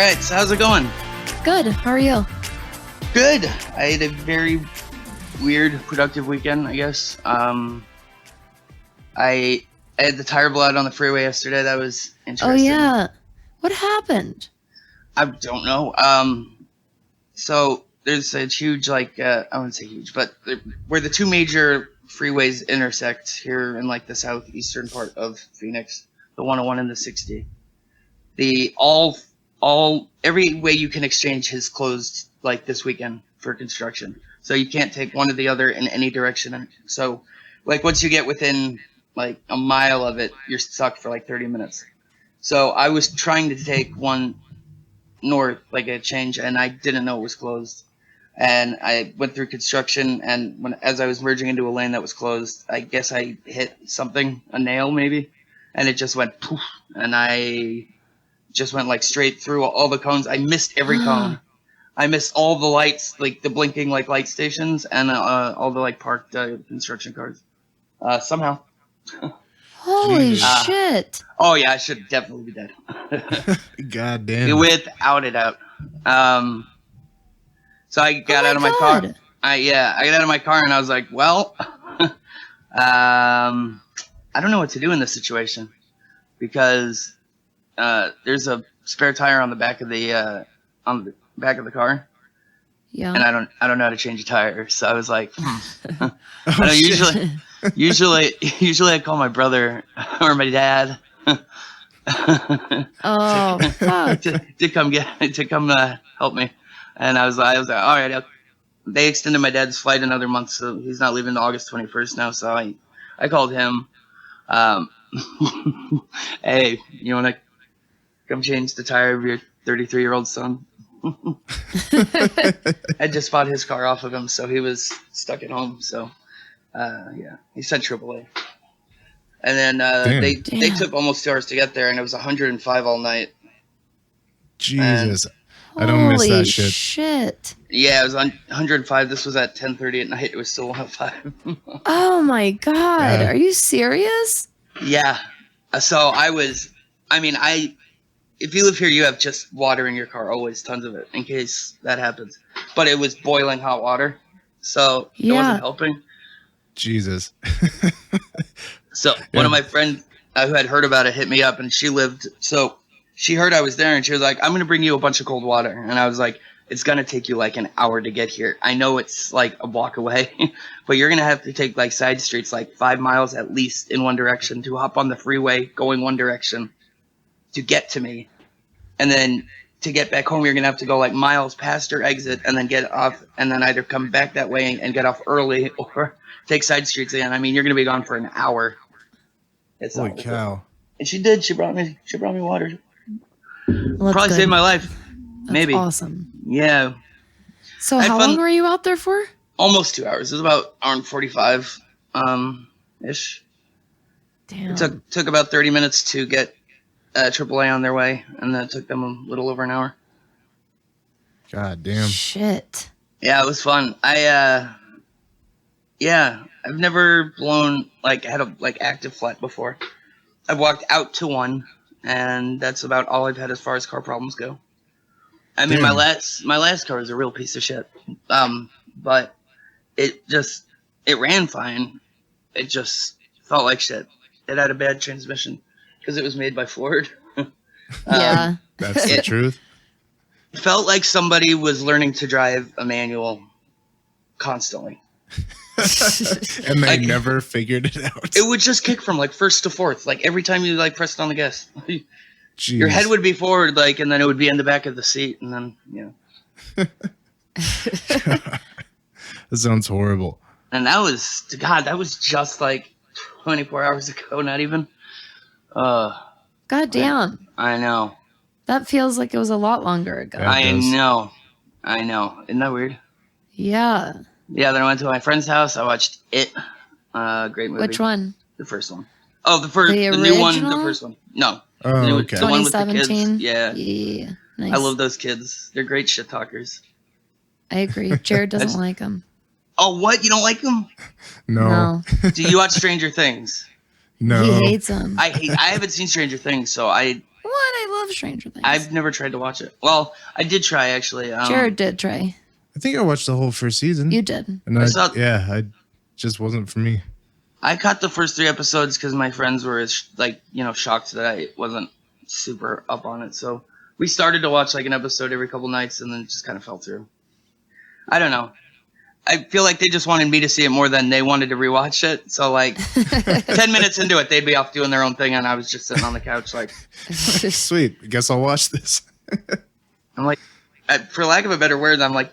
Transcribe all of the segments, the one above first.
right, so how's it going? Good. How are you? Good. I had a very weird, productive weekend, I guess. I had the tire blowout on the freeway yesterday. That was interesting. Oh, yeah. What happened? I don't know. So there's a huge, I wouldn't say huge, but where the two major freeways intersect here in the southeastern part of Phoenix, the 101 and the 60. Every way you can exchange has closed this weekend for construction. So you can't take one or the other in any direction. So once you get within a mile of it, you're stuck for 30 minutes. So I was trying to take one north, a change, and I didn't know it was closed. And I went through construction, and as I was merging into a lane that was closed, I guess I hit something, a nail maybe, and it just went poof, and I just went straight through all the cones. I missed every cone. I missed all the lights, the blinking light stations, and all the parked construction cars. Somehow. Holy shit! Oh yeah, I should definitely be dead. God damn. Without a doubt. So I got out of my car. I got out of my car and I was like, well, I don't know what to do in this situation because there's a spare tire on the back of the car. Yeah. And I don't know how to change a tire, so I was like, usually I call my brother or my dad. Oh, fuck. to come help me, and I was like, all right. They extended my dad's flight another month, so he's not leaving until August 21st now. So I called him. Hey, you want to come change the tire of your 33-year-old son? I just bought his car off of him, so he was stuck at home. So, he sent AAA. And then they took almost 2 hours to get there, and it was 105 all night. Jesus. I don't miss that shit. Holy shit. Yeah, it was 105. This was at 10:30 at night. It was still 105. Oh, my God. Are you serious? Yeah. So if you live here, you have just water in your car, always, tons of it, in case that happens. But it was boiling hot water, so it wasn't helping. Jesus. So one of my friends who had heard about it hit me up, and she heard I was there, and she was like, I'm going to bring you a bunch of cold water. And I was like, it's going to take you an hour to get here. I know it's a block away, but you're going to have to take side streets 5 miles at least in one direction to hop on the freeway going one direction to get to me. And then to get back home, you're going to have to go miles past your exit and then get off and then either come back that way and get off early or take side streets again. I mean, you're going to be gone for an hour. It's holy cow. And she did. She brought me water. Well, probably saved my life. That's maybe. Awesome. Yeah. So how long were you out there for? Almost 2 hours. It was about hour and 45 ish. Damn. It took about 30 minutes to get AAA on their way, and that took them a little over an hour. God damn. Shit. Yeah, it was fun. I've never blown had a active flat before. I've walked out to one, and that's about all I've had as far as car problems go. I mean, my last car was a real piece of shit. But it ran fine. It just felt like shit. It had a bad transmission because it was made by Ford. Yeah. That's the truth. It felt like somebody was learning to drive a manual constantly. And they never figured it out. It would just kick from first to fourth. Every time you pressed on the gas. Jeez. Your head would be forward, and then it would be in the back of the seat, and then, That sounds horrible. And that was just 24 hours ago, not even. God damn. I know. That feels like it was a lot longer ago. I know. Isn't that weird? Yeah. Yeah, then I went to my friend's house. I watched It. Great movie. Which one? The first one. Oh, the new one. The first one. No. Oh, okay. The one with the kids. 2017? Yeah. Yeah. Nice. I love those kids. They're great shit talkers. I agree. Jared doesn't like them. Oh, what? You don't like them? No. Do you watch Stranger Things? No. He hates them. I haven't seen Stranger Things, so What? I love Stranger Things. I've never tried to watch it. Well, I did try actually. Jared did try. I think I watched the whole first season. You did. And I just wasn't for me. I caught the first 3 episodes because my friends were shocked that I wasn't super up on it. So we started to watch like an episode every couple nights and then just kind of fell through. I don't know. I feel like they just wanted me to see it more than they wanted to rewatch it. So like 10 minutes into it, they'd be off doing their own thing and I was just sitting on the couch like, sweet. I guess I'll watch this. I'm like, for lack of a better word, I'm like,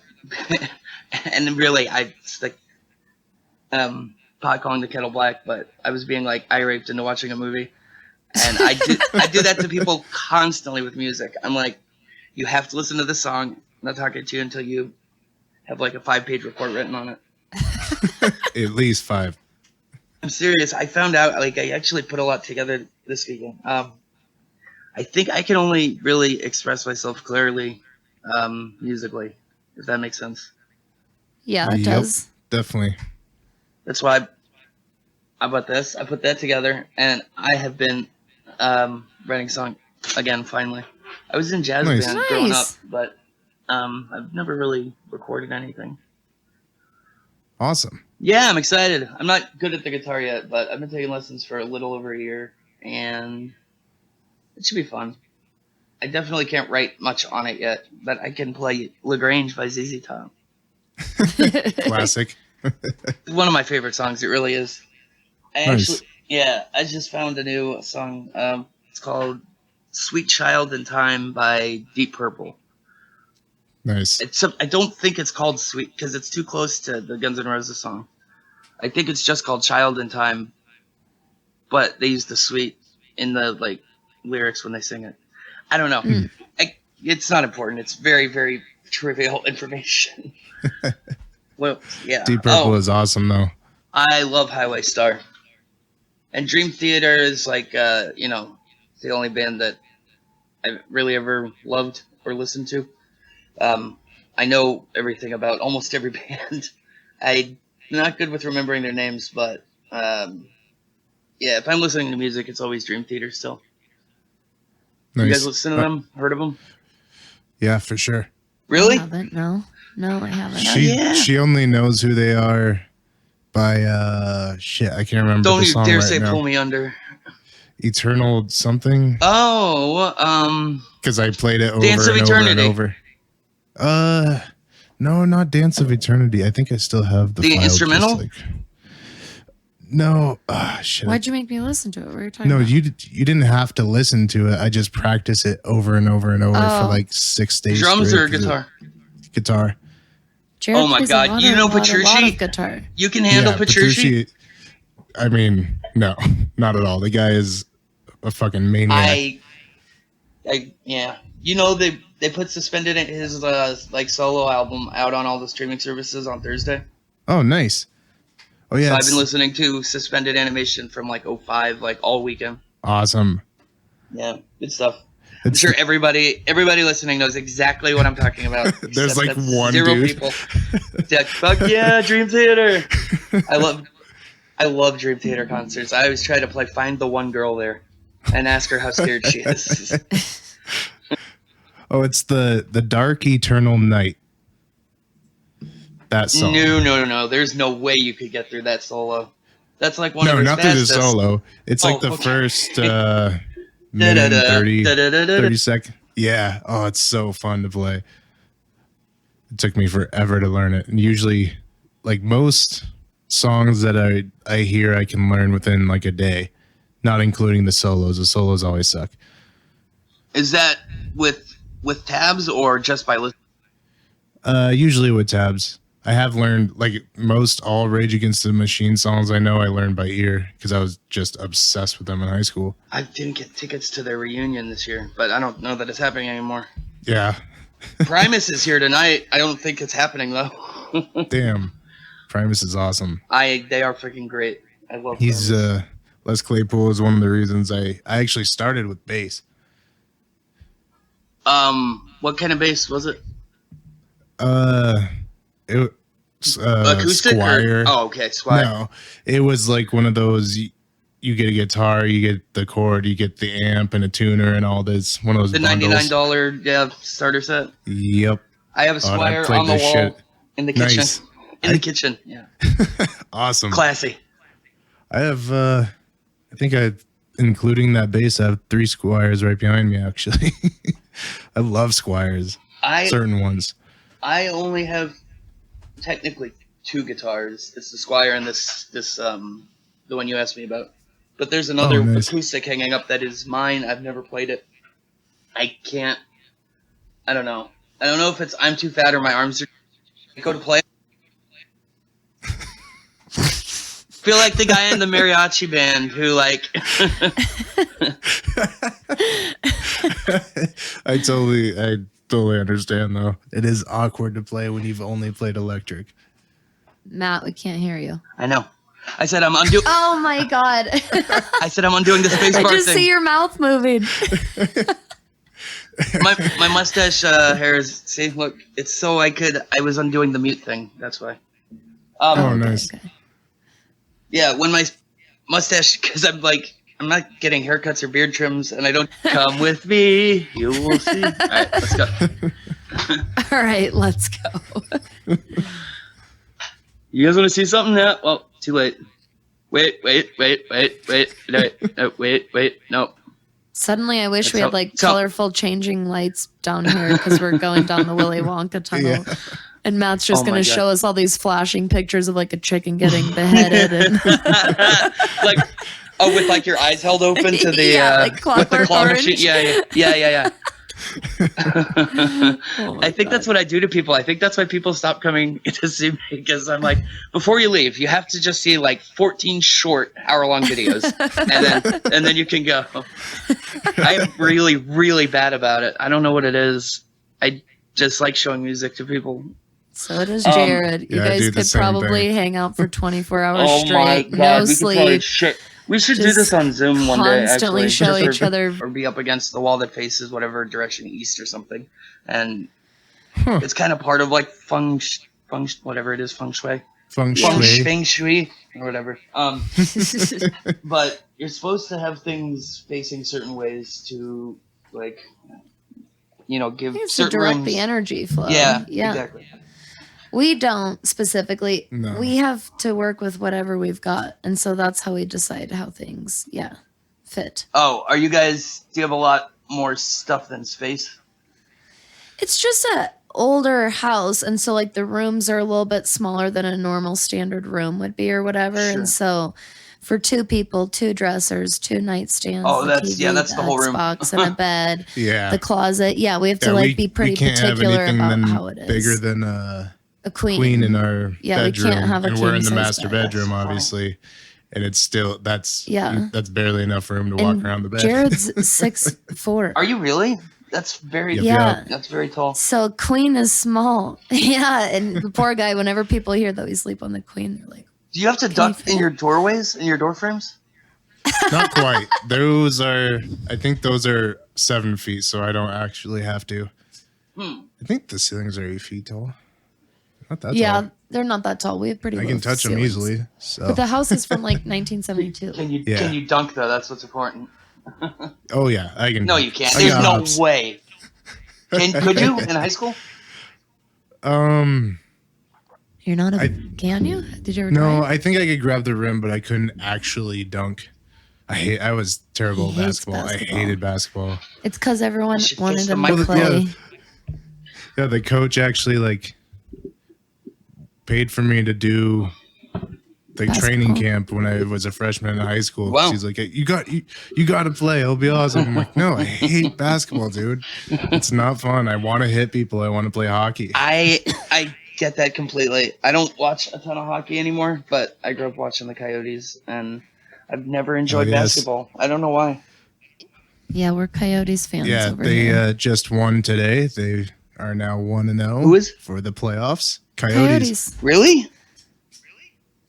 and really I like pot calling the kettle black, but I was being like eye raped into watching a movie. And I do that to people constantly with music. I'm like, you have to listen to this song. I'm not talking to you until you have like a 5-page report written on it. At least 5. I'm serious. I found out like I actually put a lot together this weekend. I think I can only really express myself clearly musically, if that makes sense. Yeah, it does. Definitely. That's why I bought this. I put that together, and I have been writing song again. Finally, I was in jazz band growing up, but I've never really recorded anything. Awesome. Yeah, I'm excited. I'm not good at the guitar yet, but I've been taking lessons for a little over a year, and it should be fun. I definitely can't write much on it yet, but I can play LaGrange by ZZ Top. Classic. One of my favorite songs. It really is. I just found a new song. It's called "Sweet Child in Time" by Deep Purple. Nice. I don't think it's called "Sweet" because it's too close to the Guns N' Roses song. I think it's just called "Child in Time," but they use the "sweet" in the like lyrics when they sing it. I don't know. It's not important. It's very, very trivial information. Well, yeah. Deep Purple is awesome, though. I love Highway Star. And Dream Theater is like, the only band that I've really ever loved or listened to. I know everything about almost every band. I'm not good with remembering their names, but if I'm listening to music, it's always Dream Theater still. Nice. You guys listen to them? Heard of them? Yeah, for sure. Really? I haven't. No, I haven't. She only knows who they are by I can't remember. Don't the you song dare right say now. "Pull Me Under." Eternal something. Oh, because I played it over Dance of and Eternity. over and over. No, not Dance of Eternity. I think I still have the file instrumental. No, shit. Why'd you make me listen to it? What were you talking No, about? you didn't have to listen to it. I just practice it over and over and over for like 6 days. Drums straight or guitar? Guitar. Jared Oh my plays God, you know a lot Petrucci? of guitar. You can handle Petrucci? I mean, no, not at all. The guy is a fucking maniac. They put Suspended in his solo album out on all the streaming services on Thursday. Oh, nice. Oh yeah, So I've been listening to Suspended Animation from 05 all weekend. Awesome. Yeah, good stuff. I'm sure everybody listening knows exactly what I'm talking about. There's except that's one zero dude. people. Fuck yeah, Dream Theater. I love Dream Theater concerts. I always try to find the one girl there and ask her how scared she is. Oh, it's the Dark Eternal Night. That song. No. There's no way you could get through that solo. That's one of his not through the fastest. solo. It's the okay. first minute and 30 seconds. Yeah. Oh, it's so fun to play. It took me forever to learn it. And usually, most songs that I hear, I can learn within a day, not including the solos. The solos always suck. Is that with tabs or just by listening? Usually with tabs. I have learned most all Rage Against the Machine songs I learned by ear because I was just obsessed with them in high school. I didn't get tickets to their reunion this year, but I don't know that it's happening anymore. Yeah. Primus is here tonight. I don't think it's happening though. Damn. Primus is awesome. They are freaking great. I love He's Primus. Les Claypool is one of the reasons I actually started with bass. What kind of bass was it? It Acoustic? Squire. Okay, Squire. No, it was one of those you get a guitar, you get the cord, you get the amp and a tuner and all this. One of those The bundles. $99 starter set. Yep. I have a Squire on the wall in the kitchen. Nice. The kitchen. Yeah. Awesome. Classy. I have, I think including that bass, I have 3 Squires right behind me, actually. I love Squires. Certain ones. I only have technically 2 guitars. It's the Squire and this the one you asked me about. But there's another acoustic hanging up that is mine. I've never played it. I don't know. I don't know if I'm too fat or my arms are go to play. Feel like the guy in the mariachi band who like I totally understand though. It is awkward to play when you've only played electric. Matt, we can't hear you. I know. I said I'm undoing. Oh my god! I said I'm undoing the space bar I just thing. see your mouth moving. my mustache hair is. See, look, it's so I was undoing the mute thing. That's why. Nice. Okay. Yeah, when my mustache, because I'm not getting haircuts or beard trims, and I don't come with me. You will see. All right, let's go. All right, let's go. You guys want to see something? Yeah. Well, too late. Wait. No, wait. No. Suddenly, I wish we had colorful changing lights down here because we're going down the Willy Wonka tunnel. Yeah. And Matt's just going to show us all these flashing pictures of like a chicken getting beheaded. And with like your eyes held open to the like with the claw orange. machine. Yeah. I think that's what I do to people. I think that's why people stop coming to see me, because I'm like, before you leave, you have to just see like 14 short hour-long videos, and then you can go. I'm really, really bad about it. I don't know what it is. I just like showing music to people. So does Jared. You guys could probably hang out for 24 hours straight. No sleep. We should do this on Zoom one day. Constantly show each other. Or be up against the wall that faces whatever direction, east or something. And it's kind of part of like feng whatever it is, feng shui. Feng shui or whatever. But you're supposed to have things facing certain ways to like, give certain direct rooms. The energy flow. Yeah, exactly. We don't specifically. No. We have to work with whatever we've got. And so that's how we decide how things, fit. Oh, do you have a lot more stuff than space? It's just an older house. And so like the rooms are a little bit smaller than a normal standard room would be or whatever. Sure. And so for 2 people, 2 dressers, 2 nightstands. Oh, that's the whole room. Box and a bed. Yeah. The closet. Yeah, we have to be pretty particular about how it is. Bigger than a queen in our bedroom. We can't have a and we're in the king-size master bed. bedroom, obviously. And it's still that's barely enough room to walk around the bed. Jared's 6'4". Are you really? That's very That's very tall. So queen is small. Yeah, and the poor guy, whenever people hear that we sleep on the queen, they're like, do you have to duck in your doorways, in your door frames? Not quite. I think those are 7 feet, so I don't actually have to. I think the ceilings are 8 feet tall. Not that tall. Yeah, they're not that tall. We have pretty. I can touch them easily. So. But the house is from like 1972. Can you dunk though? That's what's important. Oh yeah, I can. No, you can't. There's no way. Could you in high school? You're not can you? Did you ever? No, try? I think I could grab the rim, but I couldn't actually dunk. I was terrible at basketball. I hated basketball. It's because everyone wanted him to play. Yeah, the coach actually paid for me to do training camp when I was a freshman in high school. Wow. She's like, hey, you got to play. It'll be awesome. I'm like, no, I hate basketball, dude. It's not fun. I want to hit people. I want to play hockey. I get that completely. I don't watch a ton of hockey anymore, but I grew up watching the Coyotes, and I've never enjoyed basketball. I don't know why. Yeah, we're Coyotes fans. Yeah, over here. they just won today. They are now 1-0. Who is for the playoffs? Coyotes. Really?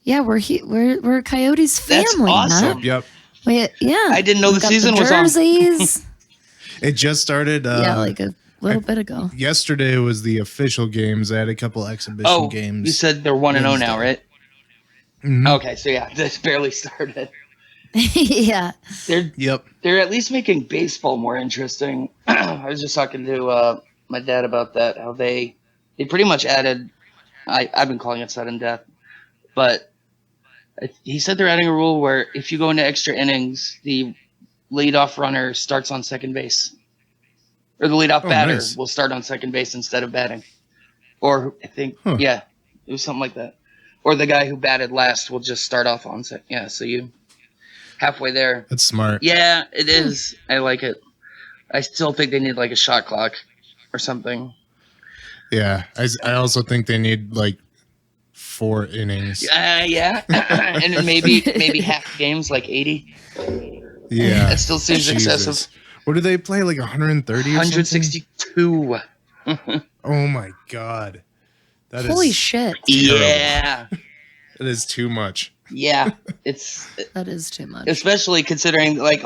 Yeah, we're a Coyotes family. That's awesome. Yep. I didn't know the season was on. Jerseys. It just started. Like a little bit ago. Yesterday was the official games. I had a couple exhibition games. You said they're 1-0 now, right? Mm-hmm. Okay, so yeah, this barely started. Yeah. They're at least making baseball more interesting. I was just talking to my dad about that. How they pretty much added. I've been calling it sudden death, but he said they're adding a rule where if you go into extra innings, the leadoff runner starts on second base, or the leadoff batter will start on second base instead of batting. Or I think, it was something like that. Or the guy who batted last will just start off on second. Yeah, so you halfway there. That's smart. Yeah, it is. I like it. I still think they need like a shot clock or something. Yeah, I also think they need like 4 innings. Yeah, and maybe half games, like 80. Yeah, that still seems excessive. What do they play? Like 130? 162. Oh my god! Holy shit! Terrible. Yeah, that is too much. Yeah, that is too much. Especially considering like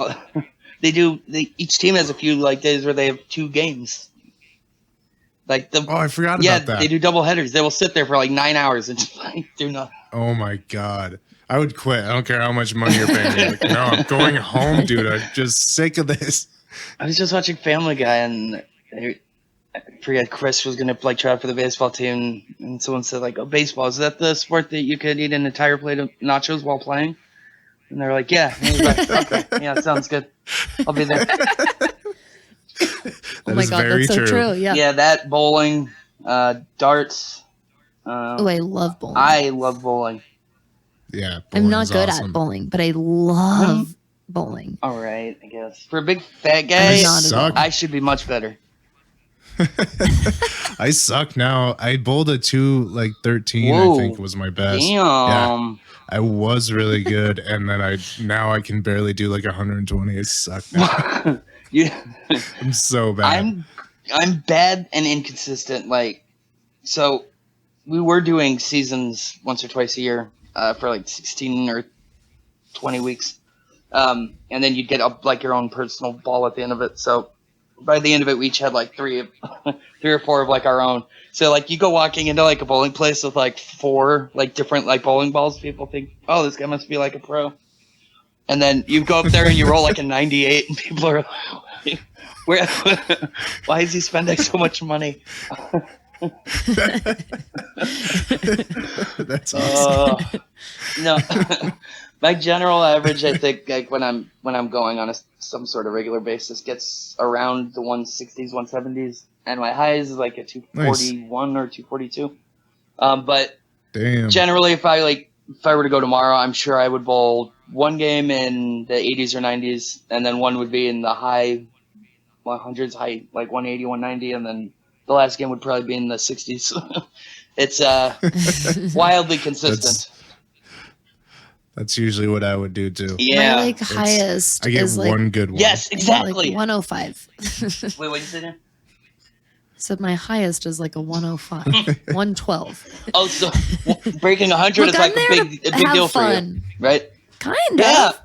each team has a few like days where they have 2 games. Like I forgot about that. Yeah, they do double headers. They will sit there for like 9 hours and just like do nothing. Oh my god. I would quit. I don't care how much money you're paying me. Like, no, I'm going home, dude. I'm just sick of this. I was just watching Family Guy and I forget Chris was gonna like try out for the baseball team and someone said like, "Oh, baseball, is that the sport that you could eat an entire plate of nachos while playing?" And they're like, "Yeah." And he's like, "Okay, yeah, sounds good. I'll be there." Oh my god, that's so true. Yeah. Yeah, that bowling, darts. I love bowling. I love bowling. Yeah, I'm not good at bowling, but I love bowling. All right, I guess for a big fat guy, I should be much better. I suck now. I bowled a 2-13. I think was my best. Damn. Yeah, I was really good, and then now I can barely do like 120. I suck now. Yeah, I'm so bad. I'm bad and inconsistent. Like, so we were doing seasons once or twice a year for like 16 or 20 weeks, and then you'd get up like your own personal ball at the end of it. So by the end of it, we each had like 3 or 4 of like our own. So like you go walking into like a bowling place with like 4 like different like bowling balls. People think, oh, this guy must be like a pro. And then you go up there and you roll like a 98, and people are like, why is he spending so much money? That's awesome. No, my general average, I think, like when I'm going on some sort of regular basis, gets around the 160s, 170s, and my highs is like a 241 or 242. But damn. Generally, if I were to go tomorrow, I'm sure I would bowl 1 game in the 80s or 90s, and then 1 would be in the high 100s, high like 180, 190, and then the last game would probably be in the 60s. It's wildly consistent. That's usually what I would do too. Yeah, my highest. I get is one good one. Yes, exactly. 105. Wait, what did you say there? So my highest is like a 105, 112. Oh, so breaking 100 is like a big deal for you, right? Kind of.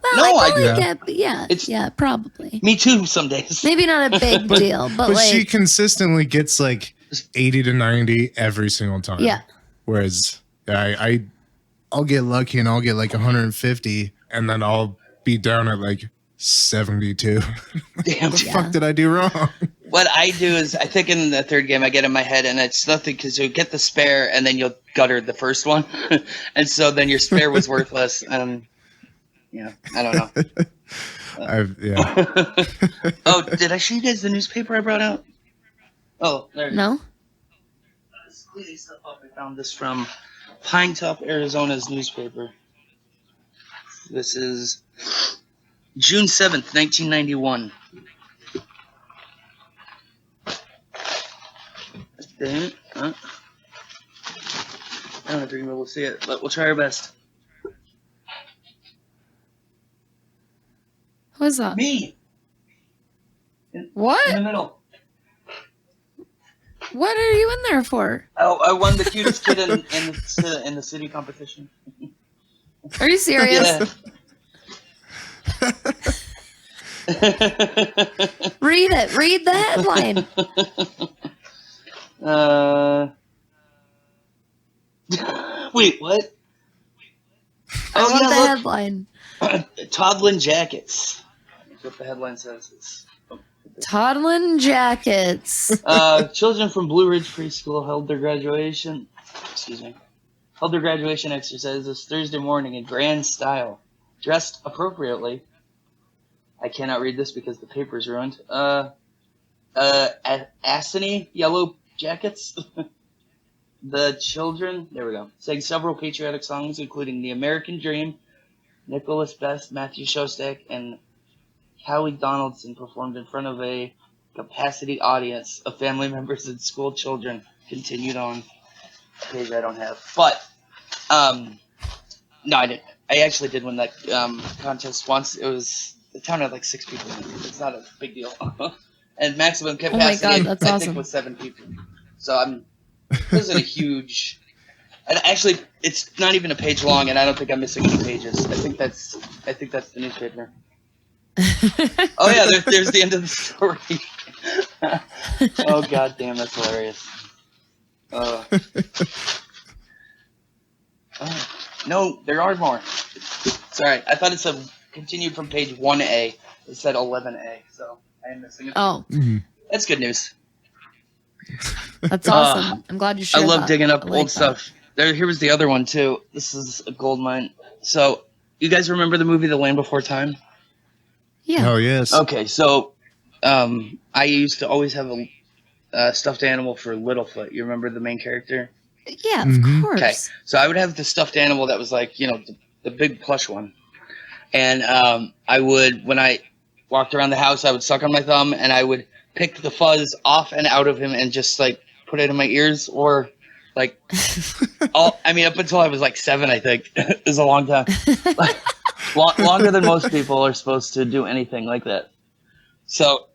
Yeah. Yeah, probably. Me too. Some days. Maybe not a big deal, but like she consistently gets like 80 to 90 every single time. Yeah. Whereas I'll get lucky and I'll get like 150, and then I'll be down at like 72. Damn. What the fuck did I do wrong? What I do is I think in the 3rd game I get in my head, and it's nothing because you'll get the spare and then you'll gutter the first one, and so then your spare was worthless. And yeah, I don't know. Oh, did I show you guys the newspaper I brought out? Oh, there. No. I found this from Pine Top, Arizona's newspaper. This is June 7th, 1991. Damn it. I don't know if you're going to be able to see it, but we'll try our best. Who is that? Me. What? In the middle. What are you in there for? Oh, I won the cutest kid in the city competition. Are you serious? Yeah. Read it. Read the headline. Wait, what? I want the look. headline. Toddlin' jackets. That's what the headline says. Toddlin' jackets. Children from Blue Ridge Preschool held their graduation exercise this Thursday morning in grand style, dressed appropriately. I cannot read this because the paper is ruined. Assany yellow jackets. The children, there we go, sang several patriotic songs, including The American Dream. Nicholas Best, Matthew Shostak, and Callie Donaldson performed in front of a capacity audience of family members and school children. Continued on a page I don't have. But, no, I didn't. I actually did win that contest once. The town had like 6 people in it. It's not a big deal. And maximum capacity, oh my God, that's I awesome. think, was 7 people. So this isn't a huge... And actually, it's not even a page long, and I don't think I'm missing any pages. I think that's the newspaper. Oh yeah, there's the end of the story. Oh god damn, that's hilarious. No, there are more. Sorry, I thought it said continued from page 1A. It said 11A, so I am missing it. Oh, that's good news. That's awesome. I'm glad you shared I love that. digging up I like old that. stuff. Here was the other one too. This is a gold mine. So, you guys remember the movie The Land Before Time? Yeah. Oh, yes. Okay, so I used to always have a stuffed animal for Littlefoot. You remember the main character? Yeah, of course. Okay, so I would have the stuffed animal that was like, the big plush one. And I would, when I walked around the house, I would suck on my thumb and I would pick the fuzz off and out of him and just like put it in my ears or like, up until I was like 7, I think. It was a long time. Longer than most people are supposed to do anything like that. So,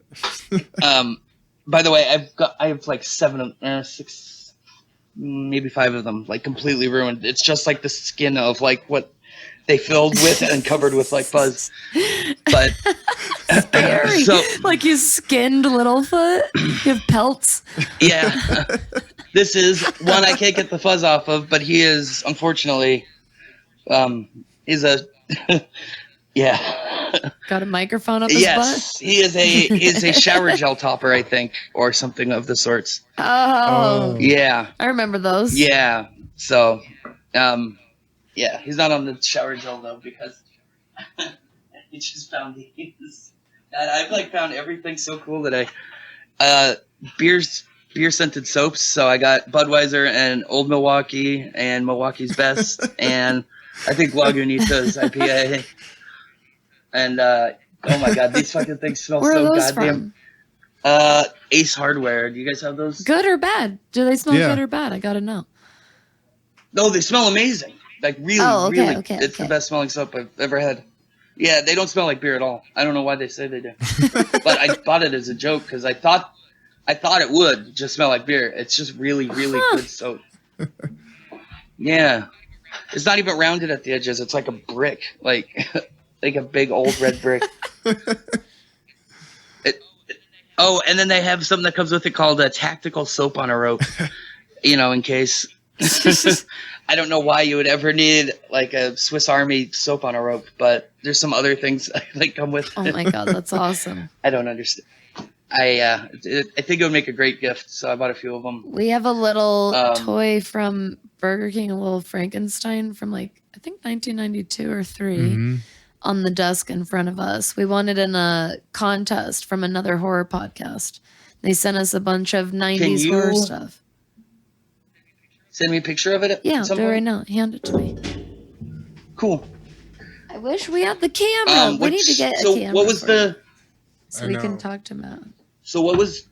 by the way, I have like 6, maybe 5 of them, like completely ruined. It's just like the skin of like what they filled with and covered with like fuzz. But Scary. so like you skinned Littlefoot. You have pelts. Yeah, this is one I can't get the fuzz off of, but he is unfortunately, is a yeah. Got a microphone up his butt? He is a shower gel topper, I think, or something of the sorts. Oh. Yeah. I remember those. Yeah. So, yeah, he's not on the shower gel though because he just found these. And I've like found everything so cool that beer scented soaps. So I got Budweiser and Old Milwaukee and Milwaukee's Best and I think Lagunitas IPA. And oh my god, these fucking things smell Where so are those goddamn. from? Ace Hardware. Do you guys have those? Good or bad? Do they smell good or bad? I gotta know. No, they smell amazing. Like really, really. It's the best smelling soap I've ever had. Yeah, they don't smell like beer at all. I don't know why they say they do. But I bought it as a joke because I thought it would just smell like beer. It's just really, really good soap. Yeah. It's not even rounded at the edges. It's like a brick. Like a big old red brick. And then they have something that comes with it called a tactical soap on a rope. In case. I don't know why you would ever need like a Swiss Army soap on a rope, but there's some other things that come with it. Oh my god, that's awesome. I don't understand. I think it would make a great gift, so I bought a few of them. We have a little toy from Burger King, a little Frankenstein from like I think 1992 or 3 on the desk in front of us. We won it in a contest from another horror podcast. They sent us a bunch of 90s horror stuff. Send me a picture of it? Yeah, I'll do it right now. Hand it to me. Cool. I wish we had the camera. We need to get a camera. What was the... So we can talk to Matt. So what was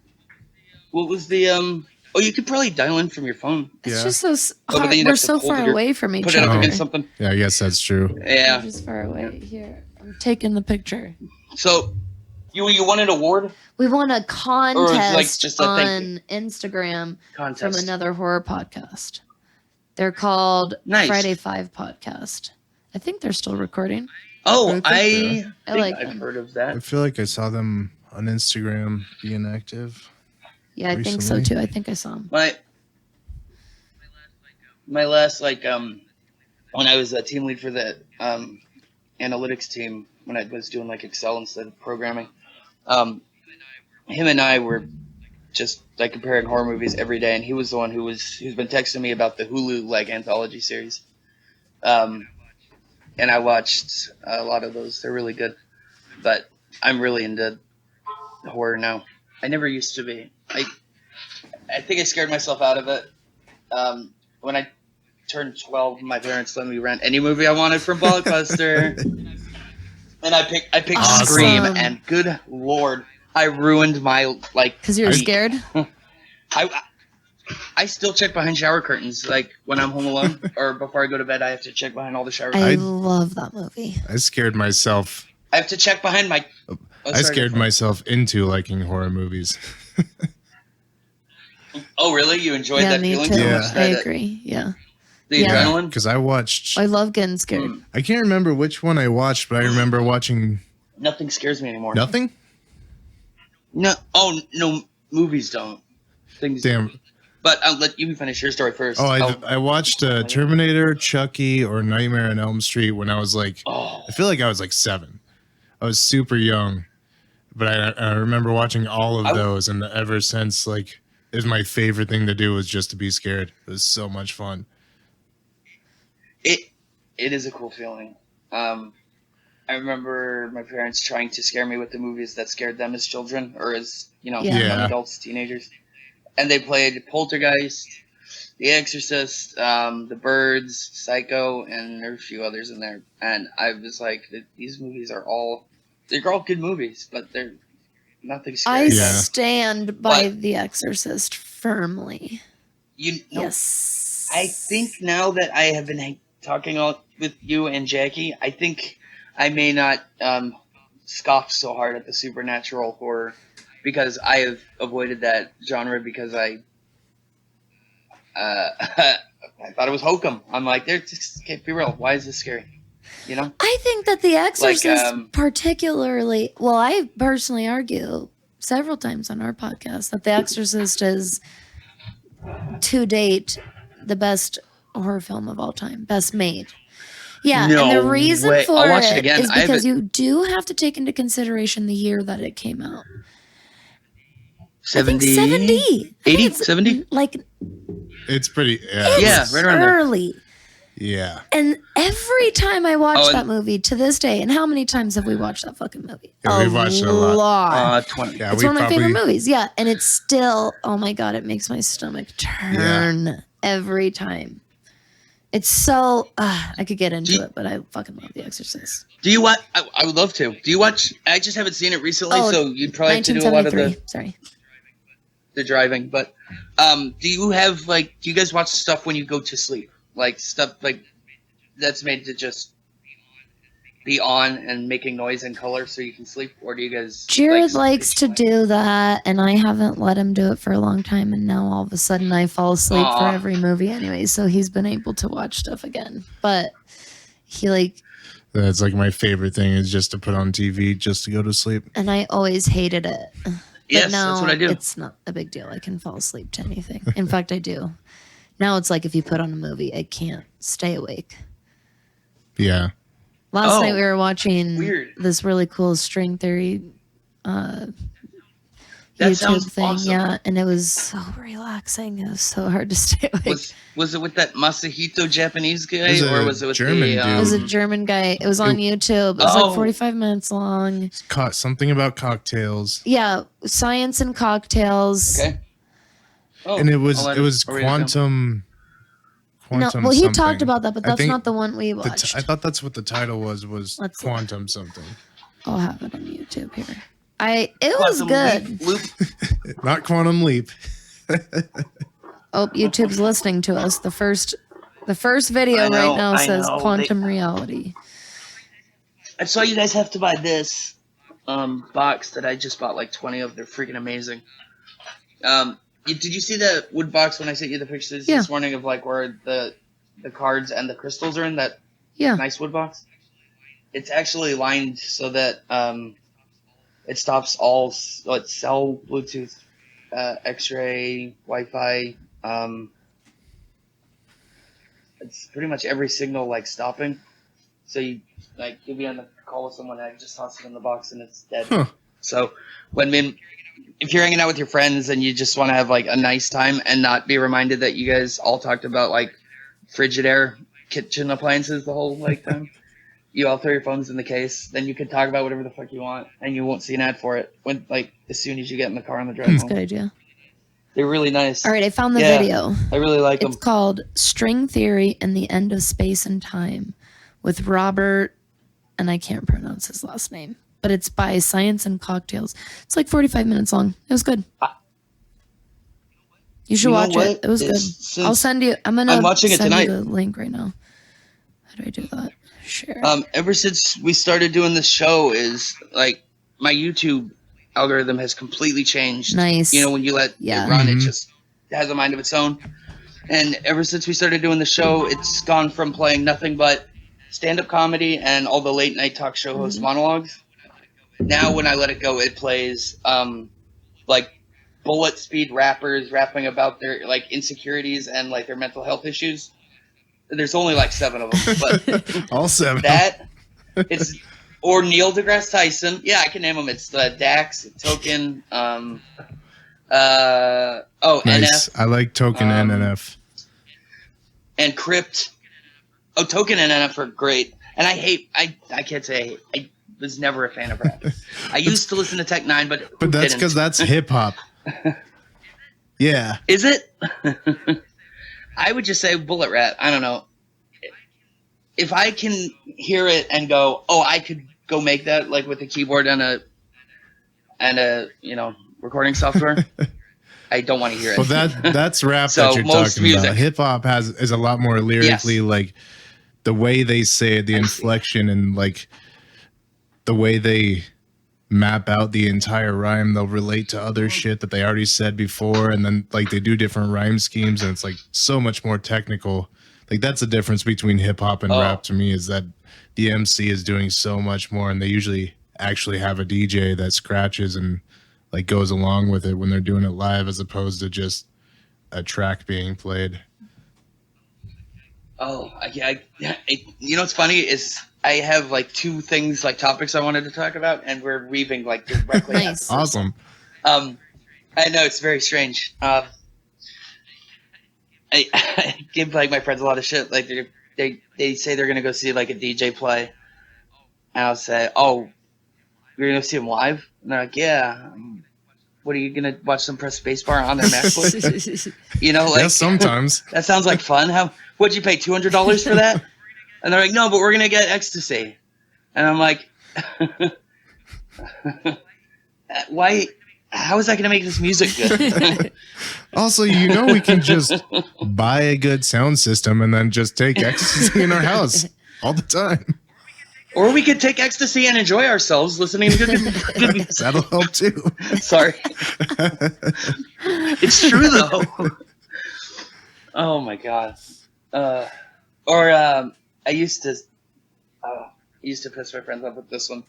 the... Oh, you could probably dial in from your phone. It's just so hard. We're so far away from each other. Put it up against something. Yeah, I guess that's true. Yeah. We're just far away. Here, I'm taking the picture. So, you won an award? We won a contest like just a on Instagram from another horror podcast. They're called Friday 5 Podcast. I think they're still recording. Oh, I like I've heard of that. I feel like I saw them on Instagram being active. Yeah, I think so too. I think I saw them. My last when I was a team lead for the analytics team, when I was doing like Excel instead of programming, him and I were just like comparing horror movies every day, and he was the one who's been texting me about the Hulu like anthology series. And I watched a lot of those. They're really good, but I'm really into horror now. I never used to be. I think I scared myself out of it. When I turned 12, my parents let me rent any movie I wanted from Blockbuster, and I picked Awesome. Scream, and good lord, I ruined my because you're scared. I still check behind shower curtains, like when I'm home alone or before I go to bed. I have to check behind all the shower curtains. I love that movie. I scared myself. I have to check behind my. I scared myself into liking horror movies. Oh, really? You enjoyed that me feeling too. so Yeah. much? I agree. Yeah. The adrenaline? Because I watched. I love getting scared. I can't remember which one I watched, but I remember watching. Nothing scares me anymore. Nothing? No. Oh, no. Movies don't. Things. Damn. But I'll let you finish your story first. Oh, I watched Terminator, Chucky, or Nightmare on Elm Street when I was like, I feel like I was like 7. I was super young, but I remember watching all of those, and ever since, like, it was my favorite thing to do was just to be scared. It was so much fun. It is a cool feeling. I remember my parents trying to scare me with the movies that scared them as children, or as young adults, teenagers. And they played Poltergeist, The Exorcist, The Birds, Psycho, and there are a few others in there. And I was like, these movies are all good movies, but they're nothing scary. I stand by The Exorcist firmly. Yes. I think now that I have been talking with you and Jackie, I think I may not scoff so hard at the supernatural horror, because I have avoided that genre because I thought it was hokum. I'm like, just can't be real. Why is this scary? You know? I think that The Exorcist particularly, well, I personally argue several times on our podcast that The Exorcist is, to date, the best horror film of all time. Best made. Yeah, no and the reason way. for I'll watch it it again. is because you do have to take into consideration the year that it came out. 70? 70. 80? 70? Like, it's pretty. Right around there. early. Yeah. And every time I watch that movie to this day, and how many times have we watched that fucking movie? Yeah, we've watched it a lot. 20. Yeah, it's one of my favorite movies. Yeah, and it's still, oh my God, it makes my stomach turn every time. It's so, I could get into it, but I fucking love The Exorcist. Do you watch? I would love to. Do you watch? I just haven't seen it recently, so you'd probably have to do a lot of the driving. But do you guys watch stuff when you go to sleep? Like stuff like that's made to just be on and making noise and color so you can sleep? Or do you guys... Jared likes to do that, and I haven't let him do it for a long time, and now all of a sudden I fall asleep for every movie anyway, so he's been able to watch stuff again. But he That's like my favorite thing, is just to put on TV just to go to sleep. And I always hated it. Yes, that's what I do. It's not a big deal. I can fall asleep to anything. In fact, I do. Now it's like if you put on a movie, I can't stay awake. Yeah. Last night we were watching this really cool string theory that YouTube thing. awesome. Yeah, and it was so relaxing. It was so hard to stay awake. Was it with that Masahito Japanese guy, or was it with German dude? It was a German guy. It was on YouTube. It was like 45 minutes long. It's something about cocktails. Yeah, science and cocktails. Okay. And it was quantum. No, well, he talked about that, but that's not the one we watched. I thought that's what the title was quantum something. I'll have it on YouTube here. It was good. Not Quantum Leap. Oh, YouTube's listening to us. The first video right now says quantum reality. I saw you guys have to buy this box that I just bought like 20 of. They're freaking amazing. Did you see the wood box when I sent you the pictures this morning of like where the cards and the crystals are in that nice wood box? It's actually lined so that it stops all cell, Bluetooth, X-ray, Wi-Fi, it's pretty much every signal like stopping. So you'll be on the call with someone and I just toss it in the box and it's dead. Huh. So if you're hanging out with your friends and you just want to have like a nice time and not be reminded that you guys all talked about like Frigidaire kitchen appliances the whole like time, you all throw your phones in the case, then you can talk about whatever the fuck you want and you won't see an ad for it when like as soon as you get in the car on the drive That's home. a good idea. They're really nice. All right, I found the video. I really like them. It's called String Theory and the End of Space and Time with Robert, and I can't pronounce his last name, but it's by Science and Cocktails. It's like 45 minutes long. It was good. You should watch it. It was good. I'll send you. I'm watching it tonight. You the link right now. How do I do that? Share. Ever since we started doing this show, is like my YouTube algorithm has completely changed. Nice. You know, when you let it run, it just has a mind of its own. And ever since we started doing the show, it's gone from playing nothing but stand-up comedy and all the late-night talk show host monologues. Now, when I let it go, it plays like bullet speed rappers rapping about their like insecurities and like their mental health issues. There's only like 7 of them, but all 7. It's or Neil deGrasse Tyson. Yeah, I can name them. It's Dax, Token. Nice. NF. I like Token and NF. And Crypt. Oh, Token and NF are great. And I can't say I was never a fan of rap. I used to listen to Tech 9, but that's because that's hip hop. Yeah. Is it? I would just say bullet rap. I don't know. If I can hear it and go, oh, I could go make that like with a keyboard and a recording software. I don't want to hear it. Well, that's rap that you're talking about. Hip hop is a lot more lyrically, like the way they say it, the inflection, and like the way they map out the entire rhyme. They'll relate to other shit that they already said before, and then like they do different rhyme schemes, and it's like so much more technical. Like that's the difference between hip hop and rap to me, is that the MC is doing so much more, and they usually actually have a DJ that scratches and like goes along with it when they're doing it live, as opposed to just a track being played. Oh, yeah. You know what's funny is I have like 2 things, like topics I wanted to talk about, and we're weaving like directly. Nice. Awesome. I know it's very strange. I give like my friends a lot of shit. Like they say they're gonna go see like a DJ play, and I'll say, "Oh, you're gonna go see him live?" And they're like, "Yeah." What are you gonna watch them press spacebar on their MacBook? You know, like sometimes that sounds like fun. What'd you pay $200 for that? And they're like, "No, but we're gonna get Ecstasy," and I'm like, "Why? How is that gonna make this music good?" Also, we can just buy a good sound system and then just take Ecstasy in our house all the time. Or we could take Ecstasy and enjoy ourselves listening to good music. That'll help too. Sorry. It's true though. Oh my god. I used to piss my friends off with this one.